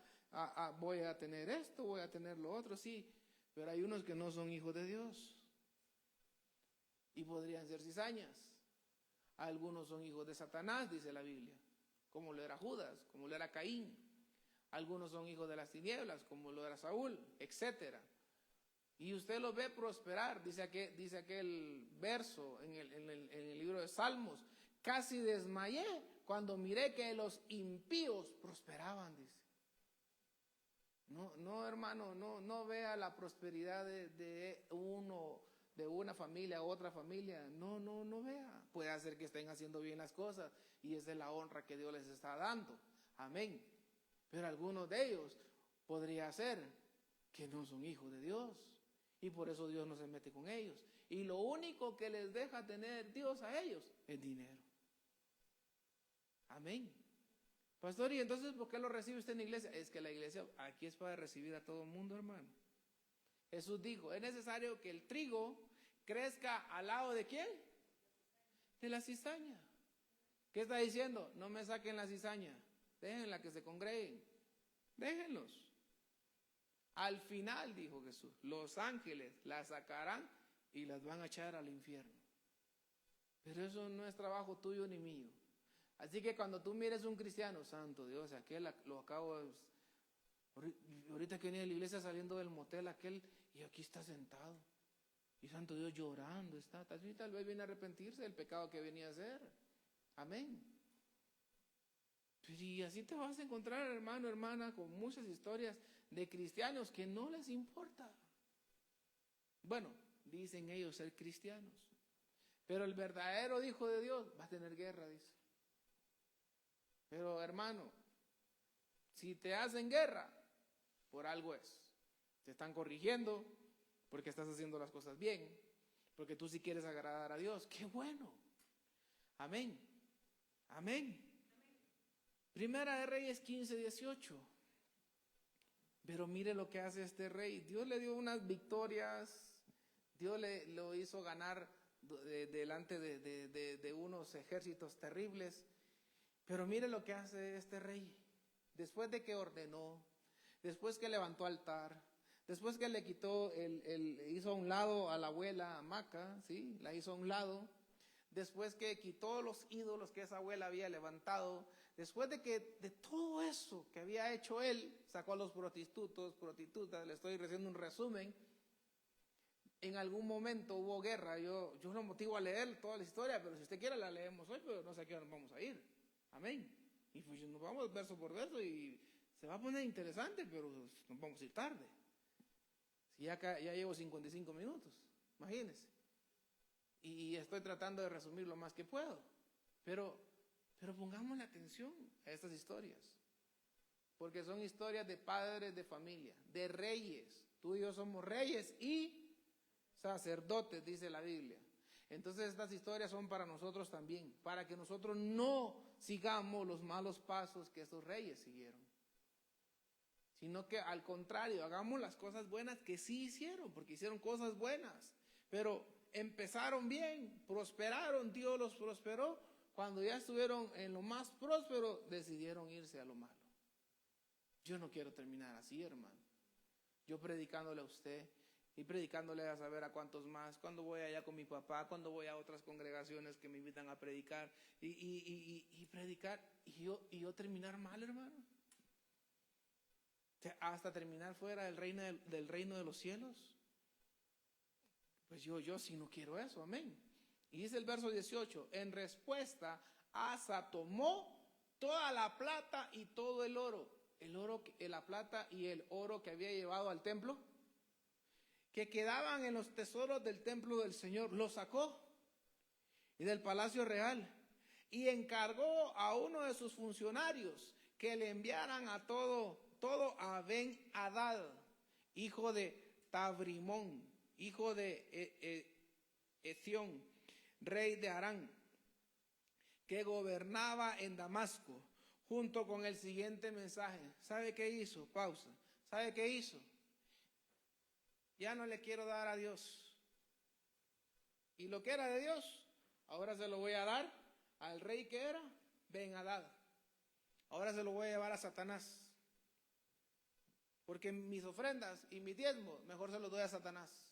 Voy a tener esto, voy a tener lo otro, sí. Pero hay unos que no son hijos de Dios. Y podrían ser cizañas. Algunos son hijos de Satanás, dice la Biblia. Como lo era Judas, como lo era Caín. Algunos son hijos de las tinieblas, como lo era Saúl, etcétera. Y usted los ve prosperar, dice aquel verso en el libro de Salmos. Casi desmayé cuando miré que los impíos prosperaban, dice. No, hermano, no vea la prosperidad de una familia a otra familia. No vea. Puede ser que estén haciendo bien las cosas y esa es la honra que Dios les está dando. Amén. Pero algunos de ellos podría ser que no son hijos de Dios. Y por eso Dios no se mete con ellos. Y lo único que les deja tener Dios a ellos es dinero. Amén. Pastor, ¿y entonces por qué lo recibe usted en la iglesia? Es que la iglesia aquí es para recibir a todo el mundo, hermano. Jesús dijo, es necesario que el trigo crezca al lado ¿de quién? De la cizaña. ¿Qué está diciendo? No me saquen la cizaña. Déjenla que se congreguen. Déjenlos. Al final, dijo Jesús, los ángeles las sacarán y las van a echar al infierno. Pero eso no es trabajo tuyo ni mío. Así que cuando tú mires un cristiano, santo Dios, aquel lo acabo de... Ahorita que venía de la iglesia saliendo del motel aquel, y aquí está sentado. Y santo Dios llorando está. Tal vez viene a arrepentirse del pecado que venía a hacer. Amén. Y así te vas a encontrar, hermano, hermana, con muchas historias de cristianos que no les importa. Bueno, dicen ellos ser cristianos. Pero el verdadero hijo de Dios va a tener guerra, dice. Pero hermano, si te hacen guerra, por algo es. Te están corrigiendo porque estás haciendo las cosas bien, porque tú sí quieres agradar a Dios. ¡Qué bueno! Amén. Amén. Primera de Reyes 15:18. Pero mire lo que hace este rey. Dios le dio unas victorias. Dios lo hizo ganar delante de unos ejércitos terribles. Pero mire lo que hace este rey. Después de que ordenó, después que levantó altar, después que le quitó, hizo a un lado a la abuela Maca, ¿sí? La hizo a un lado. después que quitó los ídolos que esa abuela había levantado, después de que de todo eso que había hecho él, sacó a los prostitutas, le estoy haciendo un resumen. En algún momento hubo guerra, yo lo motivo a leer toda la historia, pero si usted quiere la leemos hoy, pero no sé a qué hora nos vamos a ir. Amén. Y pues nos vamos verso por verso y se va a poner interesante, pero nos vamos a ir tarde. Si ya llevo 55 minutos, imagínense. Y estoy tratando de resumir lo más que puedo. Pero pongamos la atención a estas historias. Porque son historias de padres de familia, de reyes. Tú y yo somos reyes y sacerdotes, dice la Biblia. Entonces estas historias son para nosotros también, para que nosotros no sigamos los malos pasos que estos reyes siguieron, sino que al contrario, hagamos las cosas buenas que sí hicieron, porque hicieron cosas buenas, pero empezaron bien, prosperaron, Dios los prosperó. Cuando ya estuvieron en lo más próspero, decidieron irse a lo malo. Yo no quiero terminar así, hermano. Yo predicándole a usted y predicándole a saber a cuántos más, cuando voy allá con mi papá, cuando voy a otras congregaciones que me invitan a predicar y predicar, y yo terminar mal, hermano. Hasta terminar fuera del reino de los cielos. Pues yo sí no quiero eso, amén. Y dice el verso 18, en respuesta, Asa tomó toda la plata y todo el oro, la plata y el oro que había llevado al templo, que quedaban en los tesoros del templo del Señor, lo sacó y del palacio real, y encargó a uno de sus funcionarios que le enviaran a todo a Ben-Hadad, hijo de Tabrimón, hijo de Ezión, rey de Aram, que gobernaba en Damasco, junto con el siguiente mensaje. ¿Sabe qué hizo? Pausa. ¿Sabe qué hizo? Ya no le quiero dar a Dios. Y lo que era de Dios, ahora se lo voy a dar al rey que era Ben-Hadad. Ahora se lo voy a llevar a Satanás. Porque mis ofrendas y mis diezmos, mejor se los doy a Satanás.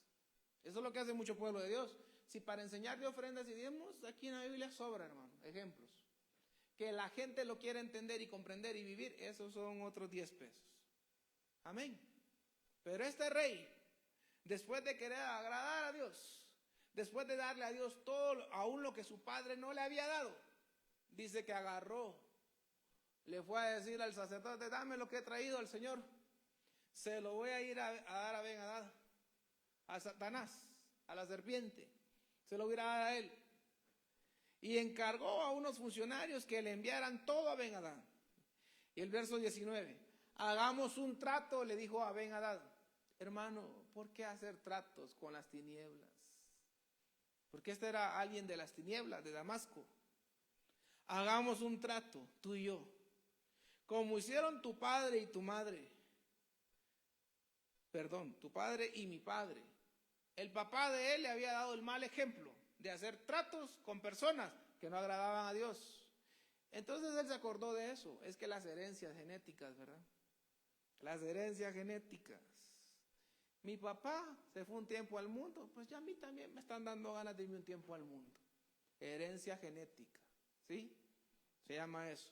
Eso es lo que hace mucho pueblo de Dios. Si para enseñar de ofrendas y diezmos, aquí en la Biblia sobra, hermano, ejemplos. Que la gente lo quiera entender y comprender y vivir, esos son otros 10 pesos. Amén. Pero este rey, después de querer agradar a Dios, después de darle a Dios todo, aún lo que su padre no le había dado, dice que agarró, le fue a decir al sacerdote, dame lo que he traído al Señor, se lo voy a ir a dar a Ben-Hadad, a Satanás, a la serpiente, se lo voy a dar a él. Y encargó a unos funcionarios que le enviaran todo a Ben-Hadad. Y el verso 19, hagamos un trato, le dijo a Ben-Hadad. Hermano, ¿por qué hacer tratos con las tinieblas? Porque este era alguien de las tinieblas, de Damasco. Hagamos un trato, tú y yo, como hicieron tu padre y tu madre. Perdón, tu padre y mi padre. El papá de él le había dado el mal ejemplo de hacer tratos con personas que no agradaban a Dios. Entonces él se acordó de eso. Es que las herencias genéticas, ¿verdad? Las herencias genéticas. Mi papá se fue un tiempo al mundo, pues ya a mí también me están dando ganas de irme un tiempo al mundo. Herencia genética, ¿sí? Se llama eso.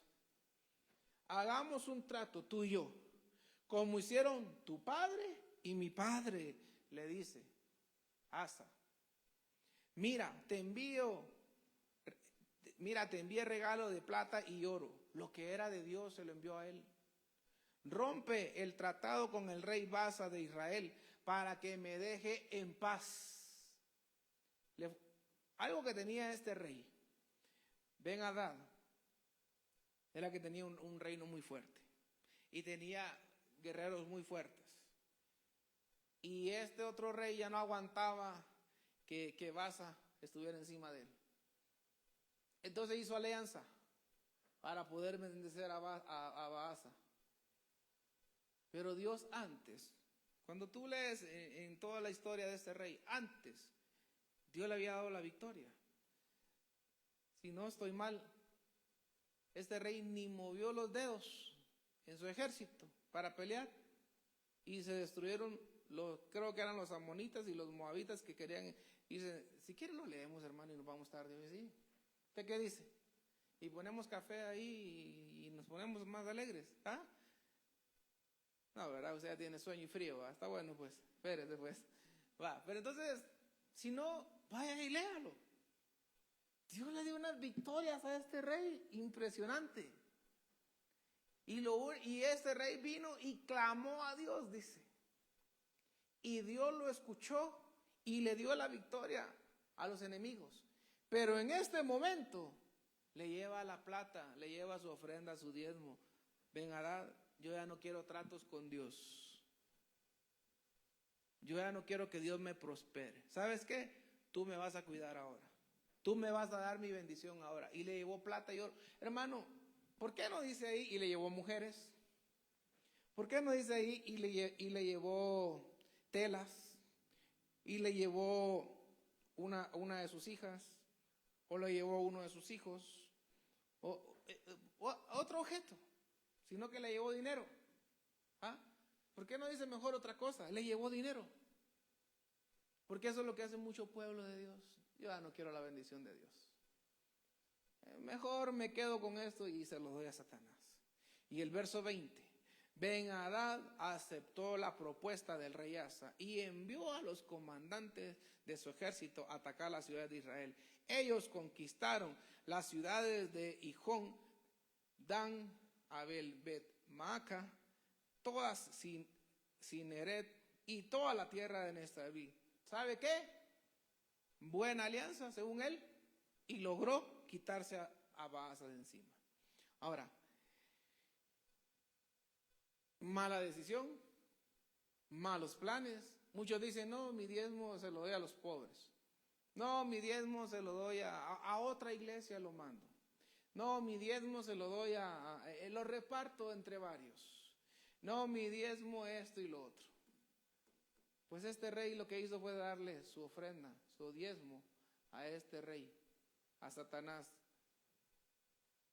Hagamos un trato, tú y yo, como hicieron tu padre y mi padre, le dice Asa. Mira, te envié regalo de plata y oro. Lo que era de Dios se lo envió a él. Rompe el tratado con el rey Baasa de Israel para que me deje en paz. Algo que tenía este rey, Ben-Hadad, era que tenía un reino muy fuerte y tenía guerreros muy fuertes. Y este otro rey ya no aguantaba que Baasa estuviera encima de él. Entonces hizo alianza para poder bendecir a Baasa. Pero Dios antes, cuando tú lees en toda la historia de este rey, antes Dios le había dado la victoria. Si no estoy mal, este rey ni movió los dedos en su ejército para pelear y se destruyeron creo que eran los amonitas y los moabitas que querían Y dice, si quiere lo leemos, hermano, y nos vamos tarde. Y sí, ¿usted qué dice? Y ponemos café ahí y nos ponemos más alegres. ¿Ah? No, ¿verdad? Usted ya tiene sueño y frío, ¿va? Está bueno, pues, espérese, pues. Va, pero entonces, si no, vaya y léalo. Dios le dio unas victorias a este rey impresionante. Y este rey vino y clamó a Dios, dice. Y Dios lo escuchó y le dio la victoria a los enemigos. Pero en este momento le lleva la plata, le lleva su ofrenda, su diezmo. Ben-Hadad, yo ya no quiero tratos con Dios. Yo ya no quiero que Dios me prospere. ¿Sabes qué? Tú me vas a cuidar ahora. Tú me vas a dar mi bendición ahora. Y le llevó plata y oro. Hermano, ¿por qué no dice ahí y le llevó mujeres? ¿Por qué no dice ahí y le llevó telas? Y le llevó una de sus hijas. O le llevó uno de sus hijos. O otro objeto. Sino que le llevó dinero. ¿Ah? ¿Por qué no dice mejor otra cosa? Le llevó dinero. Porque eso es lo que hace mucho pueblo de Dios. Yo ya no quiero la bendición de Dios. Mejor me quedo con esto y se lo doy a Satanás. Y el verso 20. Ben-Hadad aceptó la propuesta del rey Asa y envió a los comandantes de su ejército a atacar la ciudad de Israel. Ellos conquistaron las ciudades de Hijón, Dan, Abel, Bet-Maaca, todas Cineret y toda la tierra de Neftalí. ¿Sabe qué? Buena alianza, según él, y logró quitarse a Baasa de encima. Ahora, mala decisión, malos planes. Muchos dicen, no, mi diezmo se lo doy a los pobres. No, mi diezmo se lo doy a otra iglesia, lo mando. No, mi diezmo se lo doy lo reparto entre varios. No, mi diezmo esto y lo otro. Pues este rey lo que hizo fue darle su ofrenda, su diezmo a este rey, a Satanás.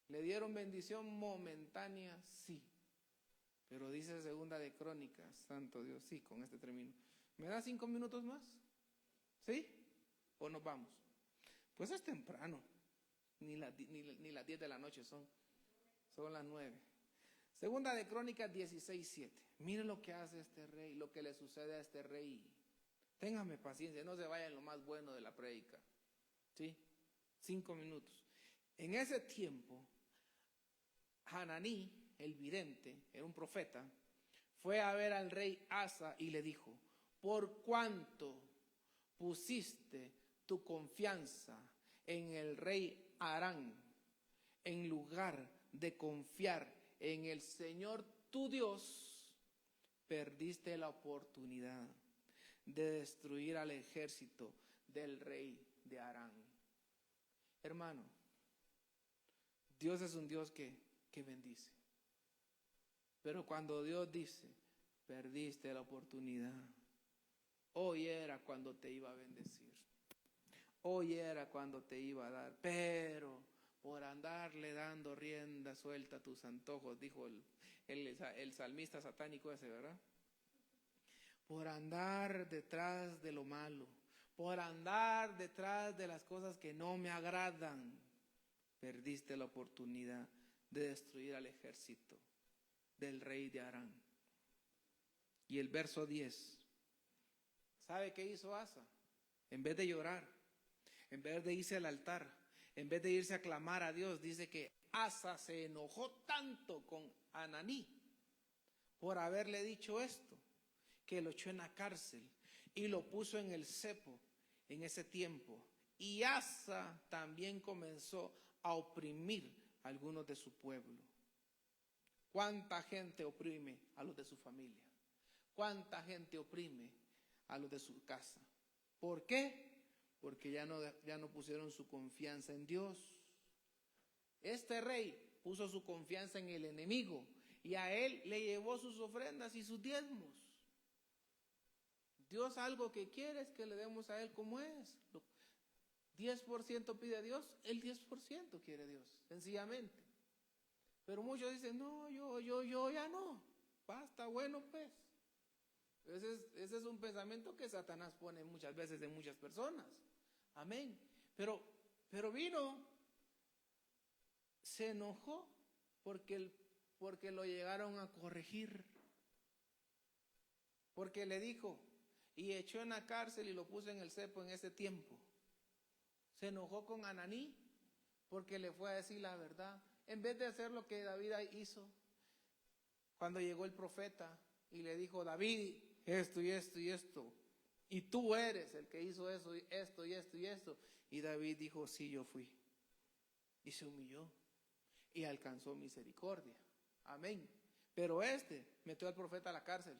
¿Le dieron bendición momentánea? Sí. Pero dice segunda de Crónicas, santo Dios, sí, con este termino. ¿Me da 5 minutos más? ¿Sí? ¿O nos vamos? Pues es temprano. Ni las 10 de la noche son las 9. Segunda de Crónicas 16:7. Mire lo que hace este rey, lo que le sucede a este rey. Téngame paciencia, no se vaya en lo más bueno de la prédica. ¿Sí? 5 minutos. En ese tiempo, Hananí, el vidente, era un profeta, fue a ver al rey Asa y le dijo, ¿por cuánto pusiste tu confianza en el rey Aram en lugar de confiar en el Señor tu Dios? Perdiste la oportunidad de destruir al ejército del rey de Aram. Hermano, Dios es un Dios que bendice. Pero cuando Dios dice, perdiste la oportunidad, hoy era cuando te iba a bendecir. Hoy era cuando te iba a dar. Pero por andarle dando rienda suelta a tus antojos, dijo el salmista satánico ese, ¿verdad? Por andar detrás de lo malo, por andar detrás de las cosas que no me agradan, perdiste la oportunidad de destruir al ejército del rey de Aram. Y el verso 10. ¿Sabe qué hizo Asa? En vez de llorar, en vez de irse al altar, en vez de irse a clamar a Dios, dice que Asa se enojó tanto con Hananí por haberle dicho esto, que lo echó en la cárcel y lo puso en el cepo en ese tiempo. Y Asa también comenzó a oprimir a algunos de su pueblo. ¿Cuánta gente oprime a los de su familia? ¿Cuánta gente oprime a los de su casa? ¿Por qué? Porque ya no pusieron su confianza en Dios. Este rey puso su confianza en el enemigo y a él le llevó sus ofrendas y sus diezmos. Dios algo que quiere es que le demos a él como es. 10% pide a Dios, el 10% quiere Dios, sencillamente. Pero muchos dicen, no, yo ya no. Basta, bueno pues. Ese es un pensamiento que Satanás pone muchas veces en muchas personas. Amén. Pero vino, se enojó porque lo llegaron a corregir. Porque le dijo, y echó en la cárcel y lo puso en el cepo en ese tiempo. Se enojó con Ananí porque le fue a decir la verdad. En vez de hacer lo que David hizo, cuando llegó el profeta y le dijo, David, esto y esto y esto, y tú eres el que hizo eso, esto y esto y esto. Y David dijo, sí, yo fui. Y se humilló y alcanzó misericordia. Amén. Pero metió al profeta a la cárcel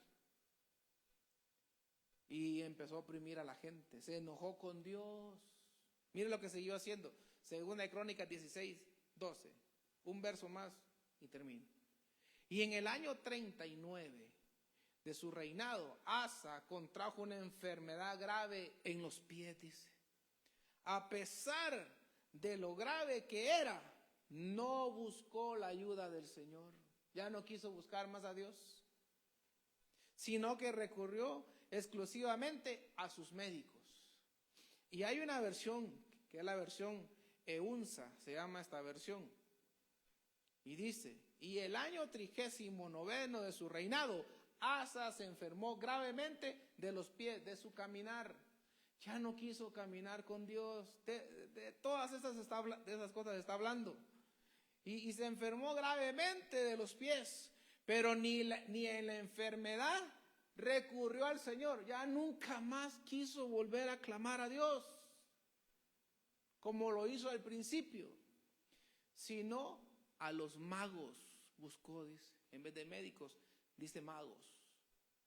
y empezó a oprimir a la gente. Se enojó con Dios. Mire lo que siguió haciendo. Segunda de Crónicas 16:12. Un verso más y termino. Y en el año 39 de su reinado, Asa contrajo una enfermedad grave en los pies, dice. A pesar de lo grave que era, no buscó la ayuda del Señor. Ya no quiso buscar más a Dios, sino que recurrió exclusivamente a sus médicos. Y hay una versión, que es la versión Eunsa, se llama esta versión. Y dice, y el año 39 de su reinado, Asa se enfermó gravemente de los pies, de su caminar. Ya no quiso caminar con Dios. De todas esas cosas está hablando. Y se enfermó gravemente de los pies. Pero ni en la enfermedad recurrió al Señor. Ya nunca más quiso volver a clamar a Dios, como lo hizo al principio, sino a los magos buscó, dice. En vez de médicos, dice magos,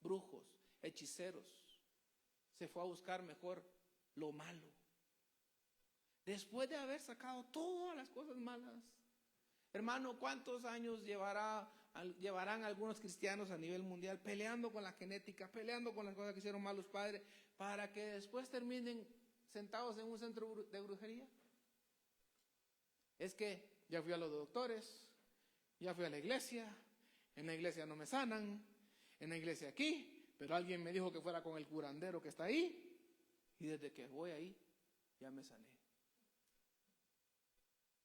brujos, hechiceros. Se fue a buscar mejor lo malo. Después de haber sacado todas las cosas malas. Hermano, ¿cuántos años llevarán algunos cristianos a nivel mundial peleando con la genética, peleando con las cosas que hicieron mal los padres, para que después terminen sentados en un centro de brujería? Es que ya fui a los doctores, ya fui a la iglesia, en la iglesia no me sanan, en la iglesia aquí, pero alguien me dijo que fuera con el curandero que está ahí, y desde que voy ahí ya me sané.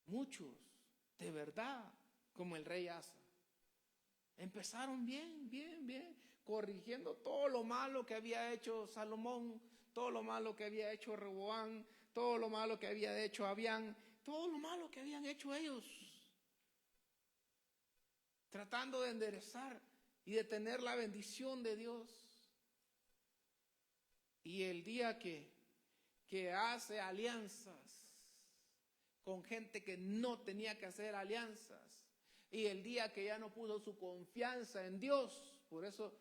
Muchos, de verdad, como el rey Asa, empezaron bien, corrigiendo todo lo malo que había hecho Salomón, todo lo malo que había hecho Rehoboam, todo lo malo que había hecho Abián, todo lo malo que habían hecho ellos, tratando de enderezar y de tener la bendición de Dios. Y el día que hace alianzas con gente que no tenía que hacer alianzas, y el día que ya no puso su confianza en Dios, por eso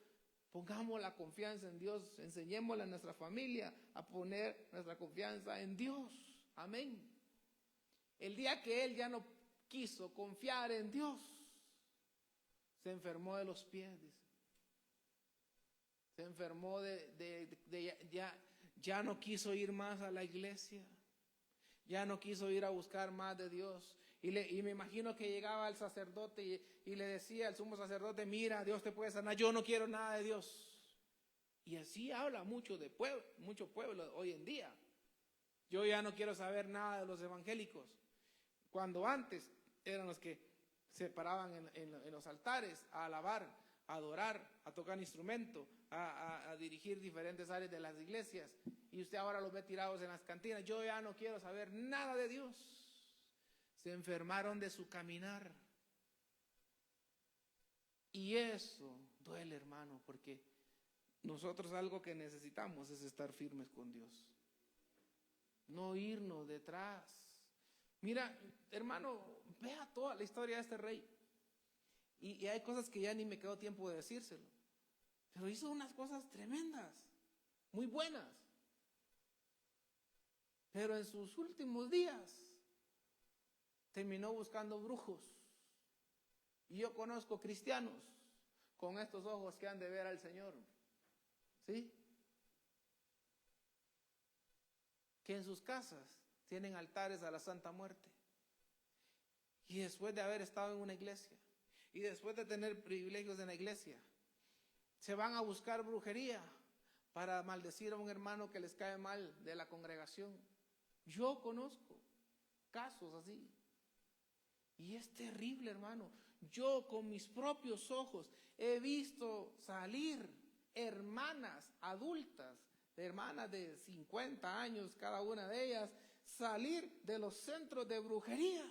pongamos la confianza en Dios, enseñémosle a nuestra familia a poner nuestra confianza en Dios. Amén. El día que él ya no quiso confiar en Dios, se enfermó de los pies, dice. Se enfermó ya no quiso ir más a la iglesia, ya no quiso ir a buscar más de Dios. Y me imagino que llegaba el sacerdote y le decía al sumo sacerdote, mira, Dios te puede sanar, yo no quiero nada de Dios. Y así habla mucho pueblo hoy en día. Yo ya no quiero saber nada de los evangélicos. Cuando antes eran los que se paraban en los altares a alabar, a adorar, a tocar instrumento, a dirigir diferentes áreas de las iglesias. Y usted ahora los ve tirados en las cantinas. Yo ya no quiero saber nada de Dios. Se enfermaron de su caminar. Y eso duele, hermano, porque nosotros algo que necesitamos es estar firmes con Dios. No irnos detrás. Mira, hermano, vea toda la historia de este rey. Y hay cosas que ya ni me quedó tiempo de decírselo. Pero hizo unas cosas tremendas, muy buenas. Pero en sus últimos días terminó buscando brujos. Y yo conozco cristianos con estos ojos que han de ver al Señor. ¿Sí? Que en sus casas tienen altares a la Santa Muerte. Y después de haber estado en una iglesia, y después de tener privilegios en la iglesia, se van a buscar brujería para maldecir a un hermano que les cae mal de la congregación. Yo conozco casos así. Y es terrible, hermano. Yo con mis propios ojos he visto salir hermanas adultas, hermanas de 50 años cada una de ellas, salir de los centros de brujería.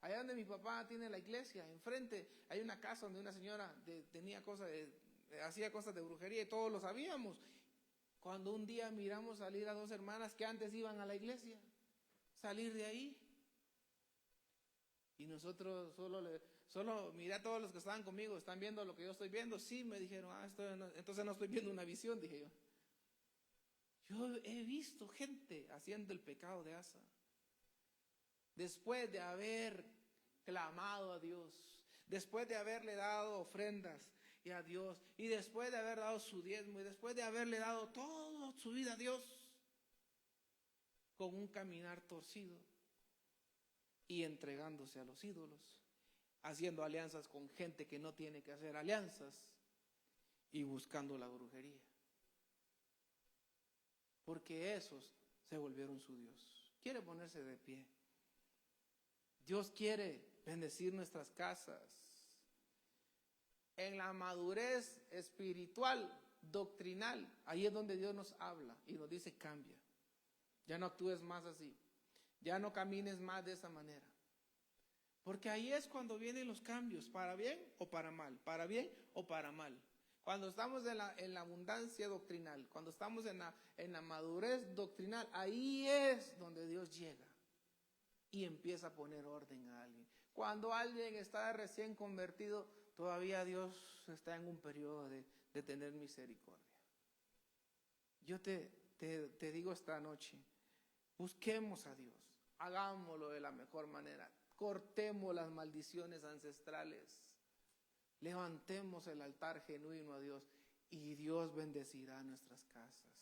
Allá donde mi papá tiene la iglesia, enfrente hay una casa donde una señora tenía cosas hacía cosas de brujería y todos lo sabíamos. Cuando un día miramos salir a dos hermanas que antes iban a la iglesia, salir de ahí. Y nosotros solo miré a todos los que estaban conmigo, ¿están viendo lo que yo estoy viendo? Sí, me dijeron, entonces no estoy viendo una visión, dije yo. Yo he visto gente haciendo el pecado de Asa. Después de haber clamado a Dios, después de haberle dado ofrendas y a Dios, y después de haber dado su diezmo, y después de haberle dado toda su vida a Dios, con un caminar torcido y entregándose a los ídolos, haciendo alianzas con gente que no tiene que hacer alianzas y buscando la brujería. Porque esos se volvieron su Dios. Quiere ponerse de pie. Dios quiere bendecir nuestras casas. En la madurez espiritual, doctrinal, ahí es donde Dios nos habla y nos dice cambia. Ya no actúes más así. Ya no camines más de esa manera. Porque ahí es cuando vienen los cambios, para bien o para mal, para bien o para mal. Cuando estamos en la abundancia doctrinal, cuando estamos en la madurez doctrinal, ahí es donde Dios llega y empieza a poner orden a alguien. Cuando alguien está recién convertido, todavía Dios está en un periodo de tener misericordia. Yo te digo esta noche, busquemos a Dios, hagámoslo de la mejor manera, cortemos las maldiciones ancestrales, levantemos el altar genuino a Dios y Dios bendecirá nuestras casas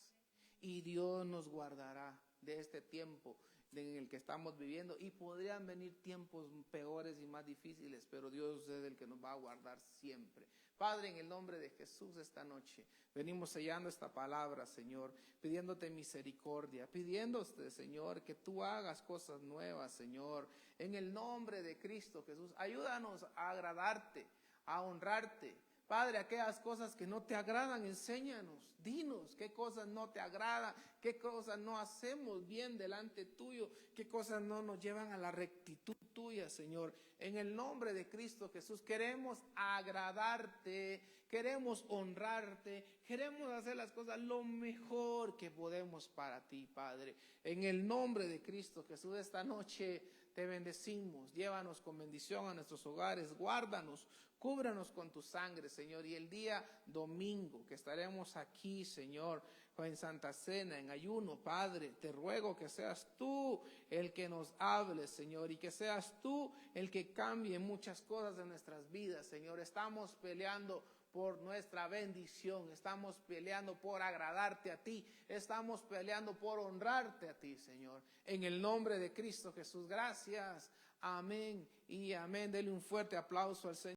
y Dios nos guardará de este tiempo en el que estamos viviendo, y podrían venir tiempos peores y más difíciles, pero Dios es el que nos va a guardar siempre. Padre, en el nombre de Jesús, esta noche venimos sellando esta palabra, Señor, pidiéndote misericordia, pidiéndote, Señor, que tú hagas cosas nuevas, Señor, en el nombre de Cristo Jesús. Ayúdanos a agradarte, a honrarte. Padre, aquellas cosas que no te agradan, enséñanos, dinos qué cosas no te agradan, qué cosas no hacemos bien delante tuyo, qué cosas no nos llevan a la rectitud tuya, Señor. En el nombre de Cristo Jesús queremos agradarte, queremos honrarte, queremos hacer las cosas lo mejor que podemos para ti, Padre. En el nombre de Cristo Jesús, esta noche te bendecimos, llévanos con bendición a nuestros hogares, guárdanos, cúbranos con tu sangre, Señor. Y el día domingo que estaremos aquí, Señor, en Santa Cena, en ayuno, Padre, te ruego que seas tú el que nos hable, Señor, y que seas tú el que cambie muchas cosas de nuestras vidas, Señor. Estamos peleando por nuestra bendición, estamos peleando por agradarte a ti, estamos peleando por honrarte a ti, Señor. En el nombre de Cristo Jesús, gracias, amén y amén. Dele un fuerte aplauso al Señor.